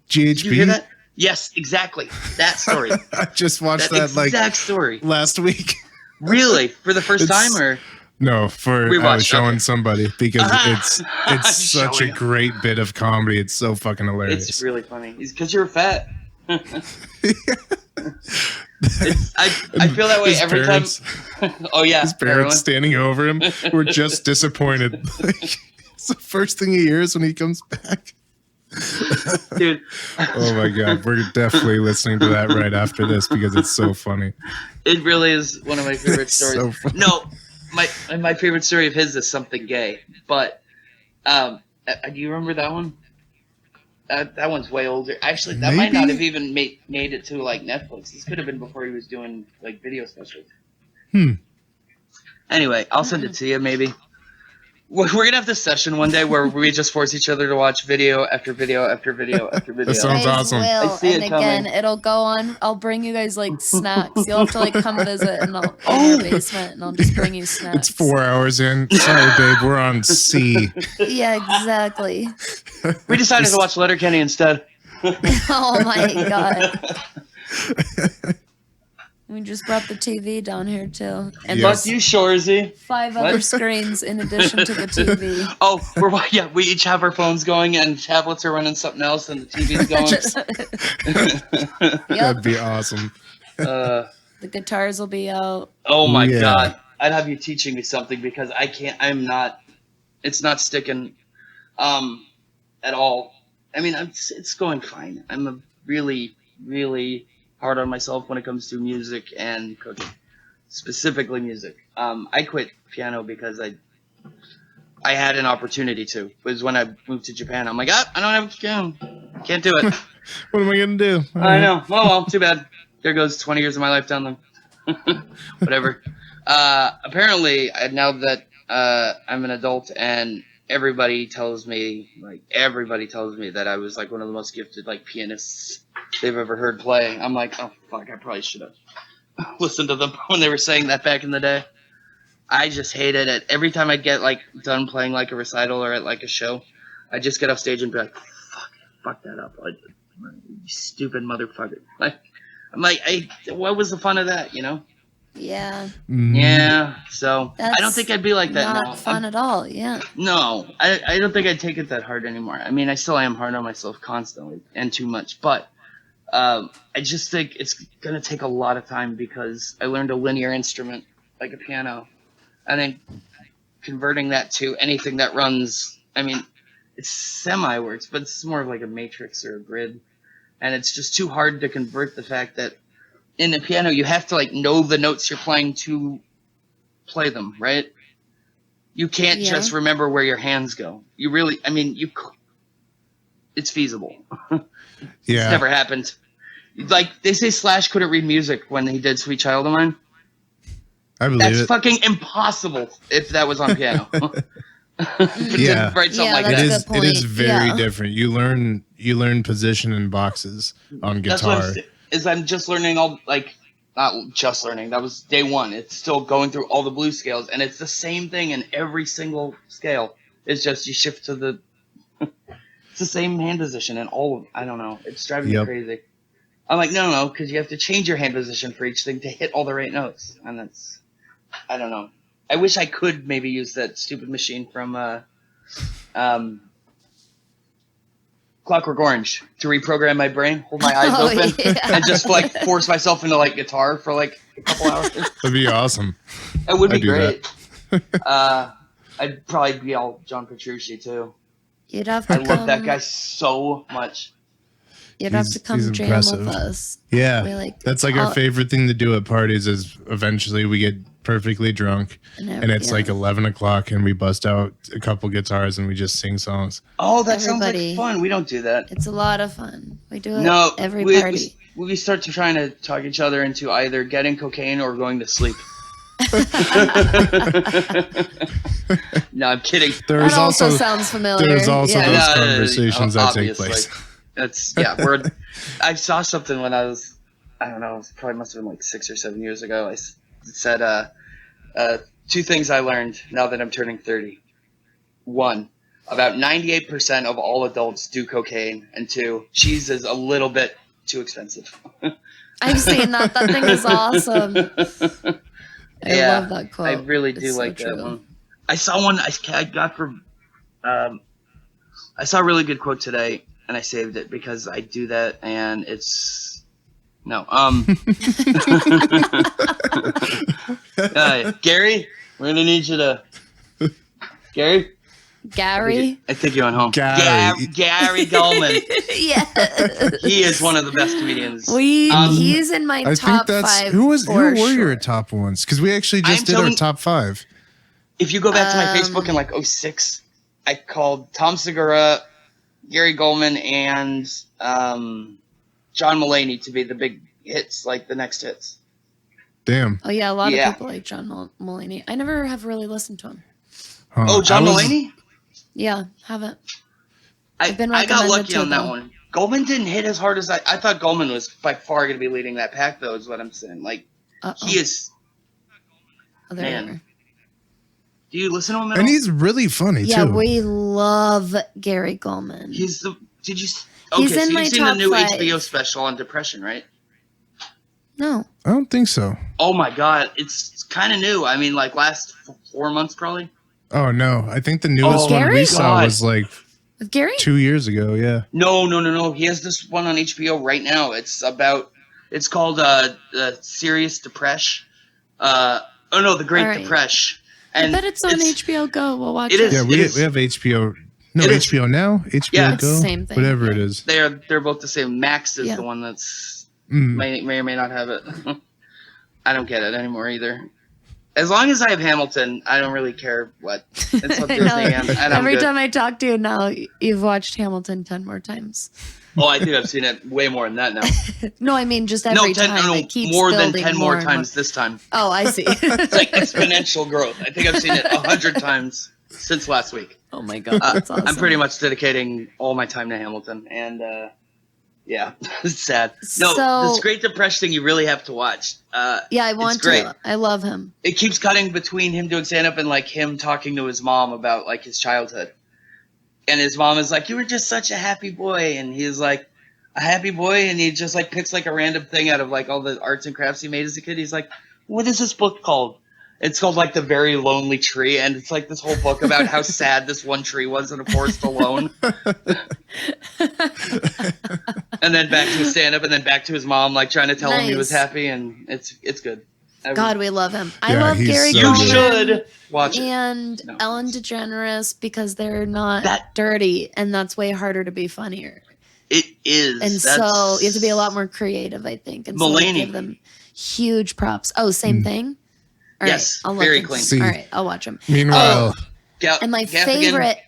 Did you hear that? Yes, exactly. That story. I just watched that exact story last week. Really? For the first time, or no? I was showing somebody because it's such a great bit of comedy. It's so fucking hilarious. It's really funny. It's because you're fat. I feel that way every time. Oh yeah, his parents standing over him were just disappointed. It's the first thing he hears when he comes back. Dude. Oh my god, we're definitely listening to that right after this because it's so funny. It really is one of my favorite stories. So no, my favorite story of his is Something Gay. But do you remember that one? That one's way older. Actually, that might not have even made it to like Netflix. This could have been before he was doing like video specials. Anyway, I'll send it to you maybe. We're gonna have this session one day where we just force each other to watch video after video after video after video. That sounds awesome. I see and it again, coming. it'll go on. I'll bring you guys like snacks. You'll have to like come visit, and I'll in the basement, and I'll just bring you snacks. It's 4 hours in. Sorry, babe, we're on C. Yeah, exactly. We decided to watch Letterkenny instead. Oh my god. We just brought the TV down here too, and Fuck you, Shorzy. 5 other screens in addition to the TV. Oh, we each have our phones going, and tablets are running something else, and the TV's going. That'd be awesome. The guitars will be out. Oh my god, I'd have you teaching me something because I can't. It's not sticking, at all. I mean, it's going fine. I'm really, really hard on myself when it comes to music and cooking, specifically music. I quit piano because I had an opportunity to. It was when I moved to Japan. I'm like, I don't have a piano. Can't do it. What am I gonna do? I know. Well, too bad. There goes 20 years of my life down the whatever. Apparently, now that I'm an adult and everybody tells me that I was like one of the most gifted like pianists they've ever heard play. I'm like, oh fuck, I probably should have listened to them when they were saying that back in the day. I just hated it. Every time I'd get like done playing like a recital or at like a show, I'd just get off stage and be like, fuck that up, like, you stupid motherfucker. Like, I'm like, what was the fun of that, you know? Yeah. Yeah. So I don't think I'd be like that now. Not fun at all. Yeah. No, I don't think I'd take it that hard anymore. I mean, I still am hard on myself constantly and too much, but I just think it's gonna take a lot of time because I learned a linear instrument like a piano, and then converting that to anything that runs. I mean, it semi works, but it's more of like a matrix or a grid, and it's just too hard to convert the fact that in the piano you have to like know the notes you're playing to play them, right? You can't just remember where your hands go. You really, I mean, it's feasible. It's never happened. Like they say Slash couldn't read music when he did Sweet Child of Mine. I believe That's it. fucking impossible if that was on piano. Yeah. To write something like that's that. a good point. It is very Yeah. different. You learn position and boxes on That's what guitar. I'm just learning all, like, not just learning. That was day one. It's still going through all the blues scales, and it's the same thing in every single scale. It's just you shift to the. It's the same hand position in all of. I don't know. It's driving me crazy. I'm like, no, because you have to change your hand position for each thing to hit all the right notes, and that's. I don't know. I wish I could maybe use that stupid machine from Clockwork Orange to reprogram my brain, hold my eyes open, and just like force myself into like guitar for like a couple hours. That'd be awesome. It would be great. I'd probably be all John Petrucci too. You'd have to I love that guy so much. You'd have to come jam with us. Yeah, that's like our favorite thing to do at parties. Is eventually we get perfectly drunk, and it's like 11 o'clock, and we bust out a couple guitars and we just sing songs. Oh, that sounds like fun. We don't do that. It's a lot of fun. We do it every party. We start to trying to talk each other into either getting cocaine or going to sleep. No, I'm kidding. That also sounds familiar. There's also those conversations that take place. That's I saw something when I was, I don't know, it probably must have been like 6 or 7 years ago. I said, 2 things I learned now that I'm turning 30. 1, about 98% of all adults do cocaine, and 2, cheese is a little bit too expensive. I've seen that. That thing is awesome. I love that quote. I really do like that one. I saw one I got from. I saw a really good quote today, and I saved it because I do that, and it's no. Gary, we're gonna need you to. Gary. I think you went home. Gary Goldman. Yeah. He is one of the best comedians. He's in my top 5. Who were your top ones? Because we actually just did our top 5. If you go back to my Facebook in like 2006, I called Tom Segura, Gary Goldman, and John Mulaney to be the big hits, like the next hits. Damn. Oh yeah, a lot of people like John Mulaney. I never have really listened to him. John Mulaney? Yeah, haven't. I got lucky on that one. Goldman didn't hit as hard as I thought. Goldman was by far going to be leading that pack, though, is what I'm saying. Like, he is. Oh, man. Do you listen to him at all? And he's really funny, too. Yeah, we love Gary Goldman. He's in my you've seen the new 5. HBO special on depression, right? No. I don't think so. Oh, my God. It's kind of new. I mean, like, last 4 months, probably. Oh, no. I think the newest one we saw was like with Gary? 2 years ago, yeah. No. He has this one on HBO right now. It's called Serious Depression. The Great Depression. And I bet it's on HBO Go. We'll watch it. Yeah, we have HBO. No, HBO Now? HBO Go? It's the same thing. Whatever it is. They're both the same. Max is the one that's may or may not have it. I don't get it anymore either. As long as I have Hamilton, I don't really care what. It's up to Every time I talk to you now, you've watched Hamilton 10 more times. Oh, I do. I've seen it way more than that now. No, I mean just every time. It keeps more than building 10 more times this time. Oh, I see. It's like exponential growth. I think I've seen it 100 times since last week. Oh my God, that's awesome. I'm pretty much dedicating all my time to Hamilton, and it's sad. No, this Great Depression thing you really have to watch. Yeah, I want to. I love him. It keeps cutting between him doing stand-up and like him talking to his mom about like his childhood. And his mom is like, "You were just such a happy boy," and he's like, "A happy boy," and he just like picks like a random thing out of like all the arts and crafts he made as a kid. He's like, "What is this book called?" It's called like The Very Lonely Tree, and it's like this whole book about how sad this one tree was in a forest alone. And then back to his stand-up, and then back to his mom, like trying to tell him he was happy, and it's good. God, we love him. I love Gary Goldman. You should watch it. And Ellen DeGeneres, because they're not that dirty, and that's way harder to be funnier. It is. And so you have to be a lot more creative, I think. And so give them huge props. Oh, same thing? All yes, right, I'll very clean. All right, I'll watch them. Meanwhile, and my favorite,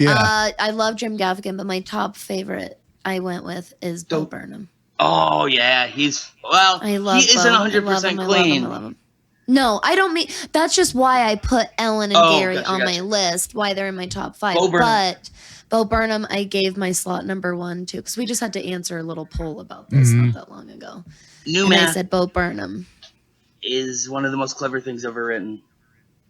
I love Jim Gaffigan, but my top favorite I went with is Bill Burnham. Oh yeah, he isn't 100% clean. I love him. No, I don't mean. That's just why I put Ellen and Gary on my list. Why they're in my top 5. But Bo Burnham, I gave my slot number 1 too, because we just had to answer a little poll about this not that long ago. And I said Bo Burnham is one of the most clever things ever written.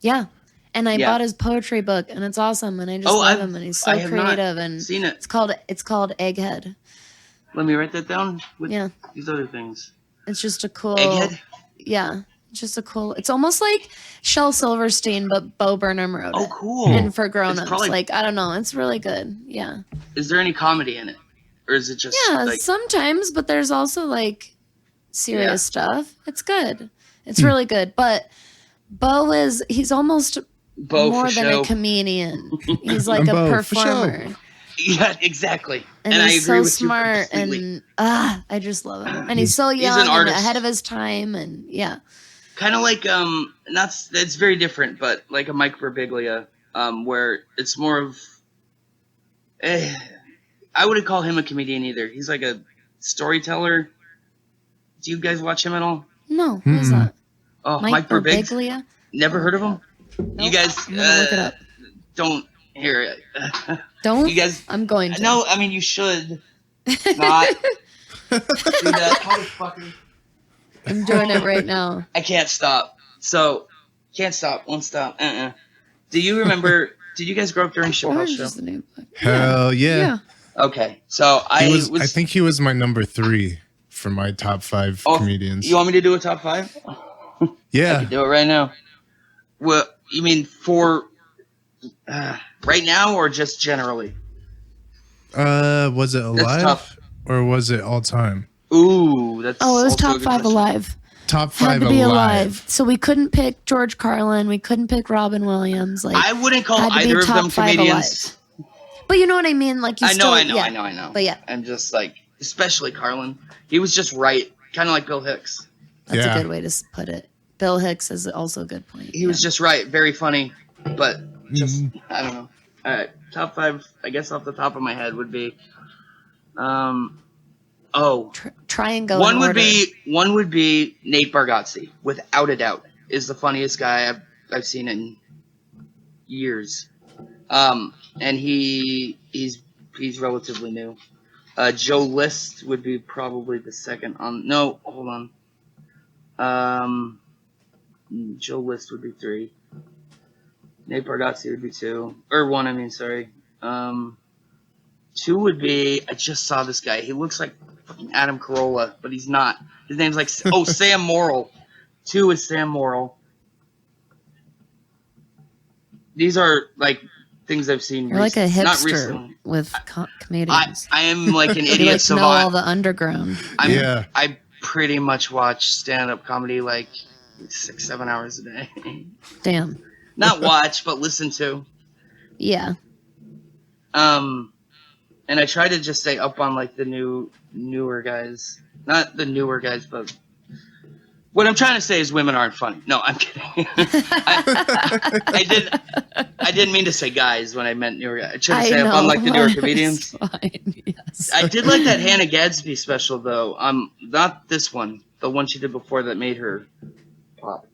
Yeah. And I bought his poetry book, and it's awesome, and I just love him, and he's so creative. And seen it. It's called Egghead. Let me write that down with these other things. It's just a cool Egghead? Yeah. It's just a cool. It's almost like Shel Silverstein, but Bo Burnham wrote it. Oh, cool. And for grown-ups. Like, I don't know. It's really good. Yeah. Is there any comedy in it? Or is it just sometimes, but there's also like serious stuff. It's good. It's really good. But Bo he's almost more than a comedian. He's like a performer. Yeah, exactly. And he's so smart, and I just love him. And he's so young and ahead of his time, and kind of like it's very different, but like a Mike Birbiglia, where it's more of I wouldn't call him a comedian either. He's like a storyteller. Do you guys watch him at all? No, who's that? Oh, Mike Birbiglia. Never heard of him? Nope. You guys look it up. Don't hear it. Don't? You guys, I'm going to. No, I mean, you should not do that. Motherfucker. I'm doing it right now. I can't stop. So, can't stop. Won't stop. Do you remember, did you guys grow up during Showhouse Show? Hell yeah. Okay. So, I think he was my number 3 for my top 5 comedians. You want me to do a top 5? Yeah. I can do it right now. Well, you mean for right now or just generally? Was it alive or was it all time? Ooh, that's it was top 5 alive. Top 5 had to be alive. So we couldn't pick George Carlin. We couldn't pick Robin Williams. Like, I wouldn't call either of them comedians. But you know what I mean? Like, you I know. But yeah, I'm just like, especially Carlin. He was just right, kind of like Bill Hicks. That's a good way to put it. Bill Hicks is also a good point. He was just right, very funny, but just I don't know. All right, top 5. I guess off the top of my head would be, try and go. One would be Nate Bargatze, without a doubt, is the funniest guy I've seen in years. And he's relatively new. Joe List would be probably the second on. No, hold on. Joe List would be 3. Nate Bargatze would be 2. Or 1, I mean, sorry. 2 would be, I just saw this guy. He looks like fucking Adam Carolla, but he's not. His name's like, Sam Morrill. 2 is Sam Morrill. These are, like, things I've seen You're like a hipster not recently. With comedians. I am like an idiot like savant. Know all the underground. I pretty much watch stand-up comedy like 6-7 hours a day. Damn. Not watch, but listen to. Yeah. And I try to just stay up on like the newer guys. Not the newer guys, but what I'm trying to say is women aren't funny. No, I'm kidding. I didn't mean to say guys when I meant newer guys. I tried to stay up on like the newer comedians. Fine. Yes. I did like that Hannah Gadsby special though. Not this one. The one she did before that made her pop.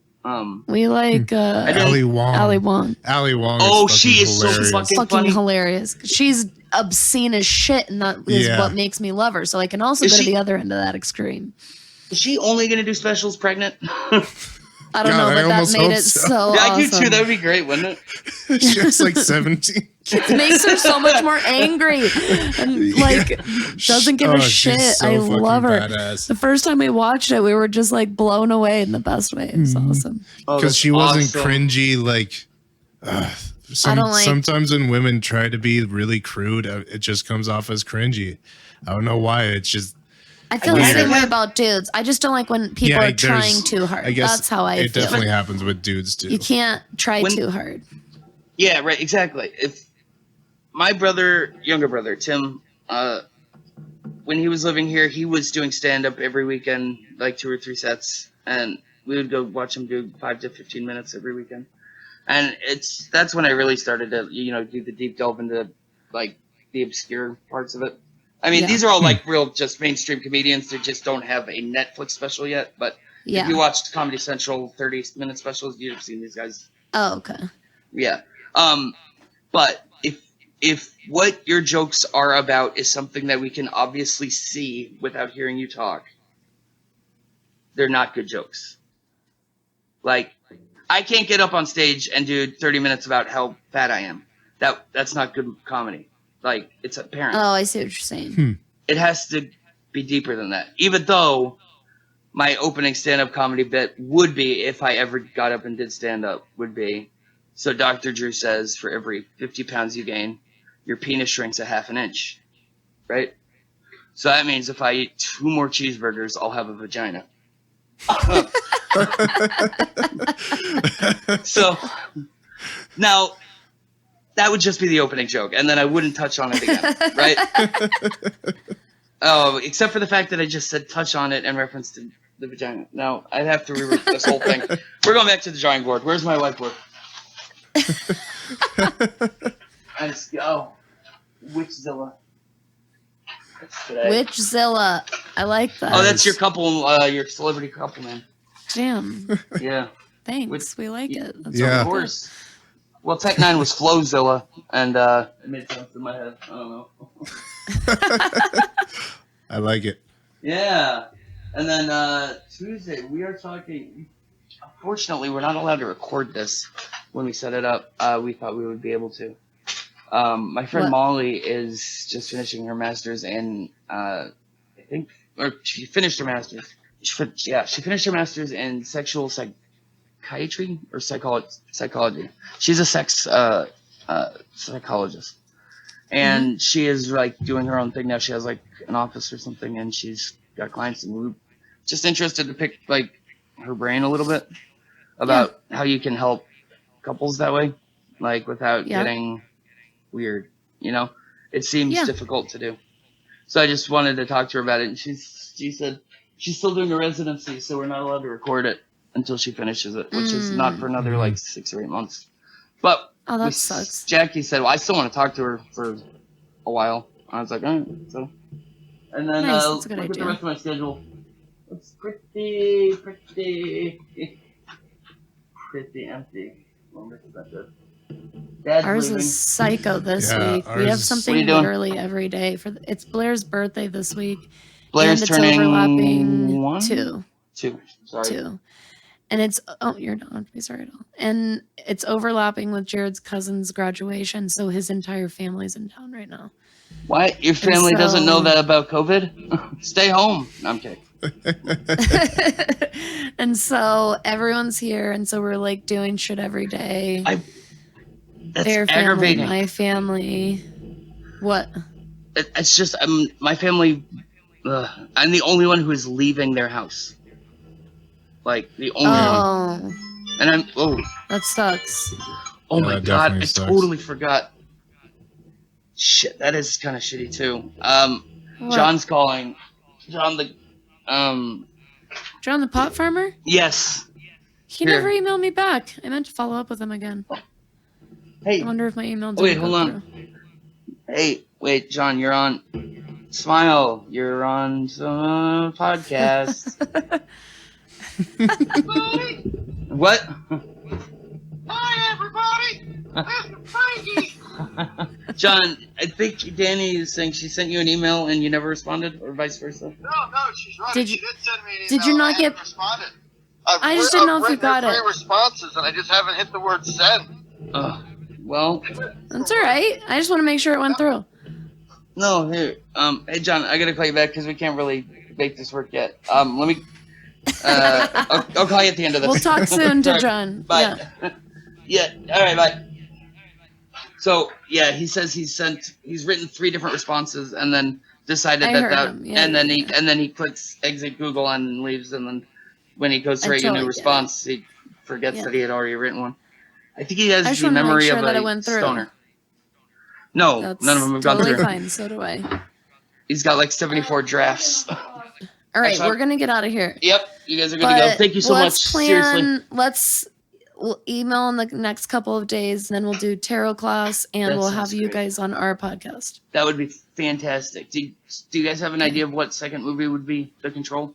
We like Ali Wong. Ali Wong. Oh, she is hilarious. So fucking hilarious. She's obscene as shit, and that is what makes me love her. So I can also go to the other end of that extreme. Is she only going to do specials pregnant? I don't know, but that made it so awesome. I do too. That would be great, wouldn't it? She was like 17. It makes her so much more angry and like doesn't give a shit. So I love her. Badass. The first time we watched it, we were just like blown away in the best way. It was awesome. Because she wasn't cringy. Like sometimes when women try to be really crude, it just comes off as cringy. I don't know why. It's just. I feel the same way about dudes. I just don't like when people are trying too hard. I guess that's how I feel. It definitely happens with dudes too. You can't try too hard. Yeah, right. Exactly. If my younger brother, Tim, when he was living here, he was doing stand-up every weekend, like 2 or 3 sets, and we would go watch him do 5 to 15 minutes every weekend. And that's when I really started to, do the deep delve into like the obscure parts of it. I mean, these are all like real just mainstream comedians that just don't have a Netflix special yet, but Yeah. If you watched Comedy Central 30-minute specials, you'd have seen these guys. Oh, okay. Yeah. But if what your jokes are about is something that we can obviously see without hearing you talk, they're not good jokes. Like, I can't get up on stage and do 30 minutes about how fat I am. That's not good comedy. Like, it's apparent. Oh, I see what you're saying. It has to be deeper than that. Even though my opening stand-up comedy bit would be, if I ever got up and did stand-up, would be, so Dr. Drew says, for every 50 pounds you gain, your penis shrinks a half an inch, right? So that means if I eat 2 more cheeseburgers, I'll have a vagina. So now that would just be the opening joke, and then I wouldn't touch on it again, right? Oh, except for the fact that I just said touch on it in reference to the vagina. Now I'd have to rewrite this whole thing. We're going back to the drawing board. Where's my whiteboard? Witchzilla. Witchzilla. I like that. Oh, that's your couple, your celebrity couple, man. Damn. Yeah. Thanks. We like it. That's Yeah. Of course. Well, Tech 9 was Flowzilla, and it made sense in my head. I don't know. I like it. Yeah. And then Tuesday, we are talking. Unfortunately, we're not allowed to record this when we set it up. We thought we would be able to. My friend Molly is just finishing her master's in, I think, or she finished her master's. She finished her master's in sexual psychiatry or psychology. She's a sex psychologist. And she is like doing her own thing now. She has like an office or something, and she's got clients, and we're just interested to pick like her brain a little bit about how you can help couples that way, like without getting weird, you know? It seems difficult to do. So I just wanted to talk to her about it, and she said she's still doing a residency, so we're not allowed to record it until she finishes it, which is not for another like 6 or 8 months. But that sucks. Jackie said, well, I still want to talk to her for a while. I was like, all right. So, and then that's a good look at idea. the rest of my schedule. It's pretty empty. Dad's Ours leaving. is psycho this week. We have something literally every day. It's Blair's birthday this week. Blair's and it's turning overlapping 1? 2. 2. Sorry. 2. And it's you're not on to be sorry at all. And it's overlapping with Jared's cousin's graduation, so his entire family's in town right now. What? Your family doesn't know that about COVID? Stay home. No, I'm kidding. And so everyone's here, and so we're like doing shit every day. That's Their family, aggravating. my family. What? It's just my family. I'm the only one who is leaving their house. Like the only one. And I'm that sucks. Oh my god! I sucks. totally forgot. Shit, that is kind of shitty too. What? John's calling. John the pot farmer? Yes. He never emailed me back. I meant to follow up with him again. Hey. I wonder if my email didn't Wait, go hold on. through. Hey, wait, John, you're on. Smile, you're on some podcast. What? Hi, everybody. Mr. Frankie. John, I think Dani is saying she sent you an email and you never responded, or vice versa. No, she's right. Did She you- did send me an email. did you not I haven't get- responded. I just didn't know if you got I've it. written 3 responses, and I just haven't hit the word send. Well, That's all right. I just want to make sure it went through. no, here. Hey, John, I gotta call you back because we can't really make this work yet. Let me. I'll call you at the end of this. We'll talk soon to Sorry. John. Bye. Yeah. Yeah. All right. Bye. So yeah, he says he's written 3 different responses and then decided I that heard him. Yeah, and then he clicks exit Google and leaves, and then when he goes to write a Until new he response, he forgets Yeah. that he had already written one. I think he has I just the wanted to make memory sure of that a it went through. stoner. No, That's none of them have totally gone through. fine. So do I. He's got like 74 drafts. All right, Excellent. we're gonna get out of here. Yep, you guys are good to go. Thank you so much. Seriously. We'll email in the next couple of days, and then we'll do tarot class, and That we'll sounds have you great. guys on our podcast. That would be fantastic. Do you guys have an idea of what second movie would be The Control?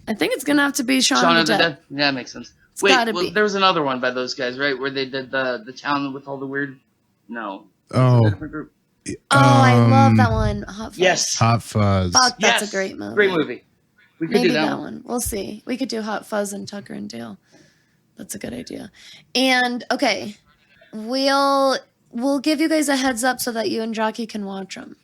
I think it's gonna have to be Shaun of the Dead. Yeah, that makes sense. It's Wait, gotta be. there was another one by those guys, right? Where they did the town with all the weird. No. Oh. A different group? Oh, I love that one. Hot Fuzz. Yes. Hot Fuzz. Fuck, that's Yes. a great movie. Great movie. We could Maybe do that one. We'll see. We could do Hot Fuzz and Tucker and Dale. That's a good idea. And okay, we'll give you guys a heads up so that you and Jockey can watch them.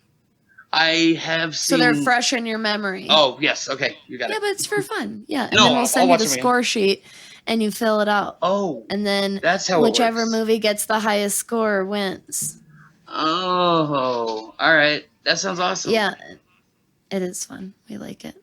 I have seen. So they're fresh in your memory. Oh yes, okay, you got Yeah, it. but it's for fun. Yeah, and No, then we'll send I'll you watch the them again. score sheet, and you fill it out. Oh, And then that's how it whichever works. movie gets the highest score wins. Oh, all right. That sounds awesome. Yeah, it is fun. We like it.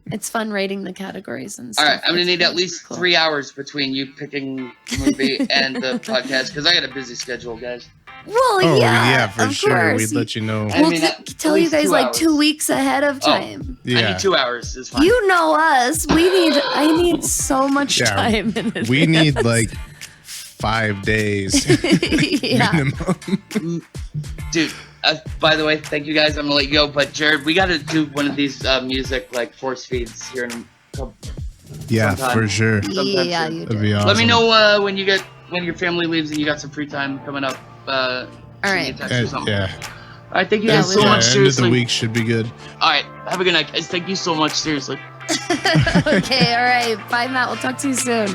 It's fun rating the categories and All stuff. right, I'm gonna It's need at really least cool. 3 hours between you picking the movie and the podcast because I got a busy schedule, guys. Well, Oh, yeah, yeah, for of sure. course. We'd let you know. I We'll mean, tell at you least guys 2 like hours. 2 weeks ahead of Oh. time. I Yeah. need 2 hours. Is fine. You know us. I need so much Yeah, time in advance. We need like 5 days yeah. minimum. Dude, by the way, thank you guys. I'm gonna let you go, but Jared, we gotta do one of these music like force feeds here in a couple. Yeah, Sometime. for sure. Yeah, soon. you That'd do. be awesome. Let me know when your family leaves and you got some free time coming up. All right. Text or something. Yeah. All right, thank you Yeah, guys we so will. much. End of Seriously. the week should be good. All right, have a good night, guys. Thank you so much. Seriously. Okay, all right. Bye, Matt. We'll talk to you soon.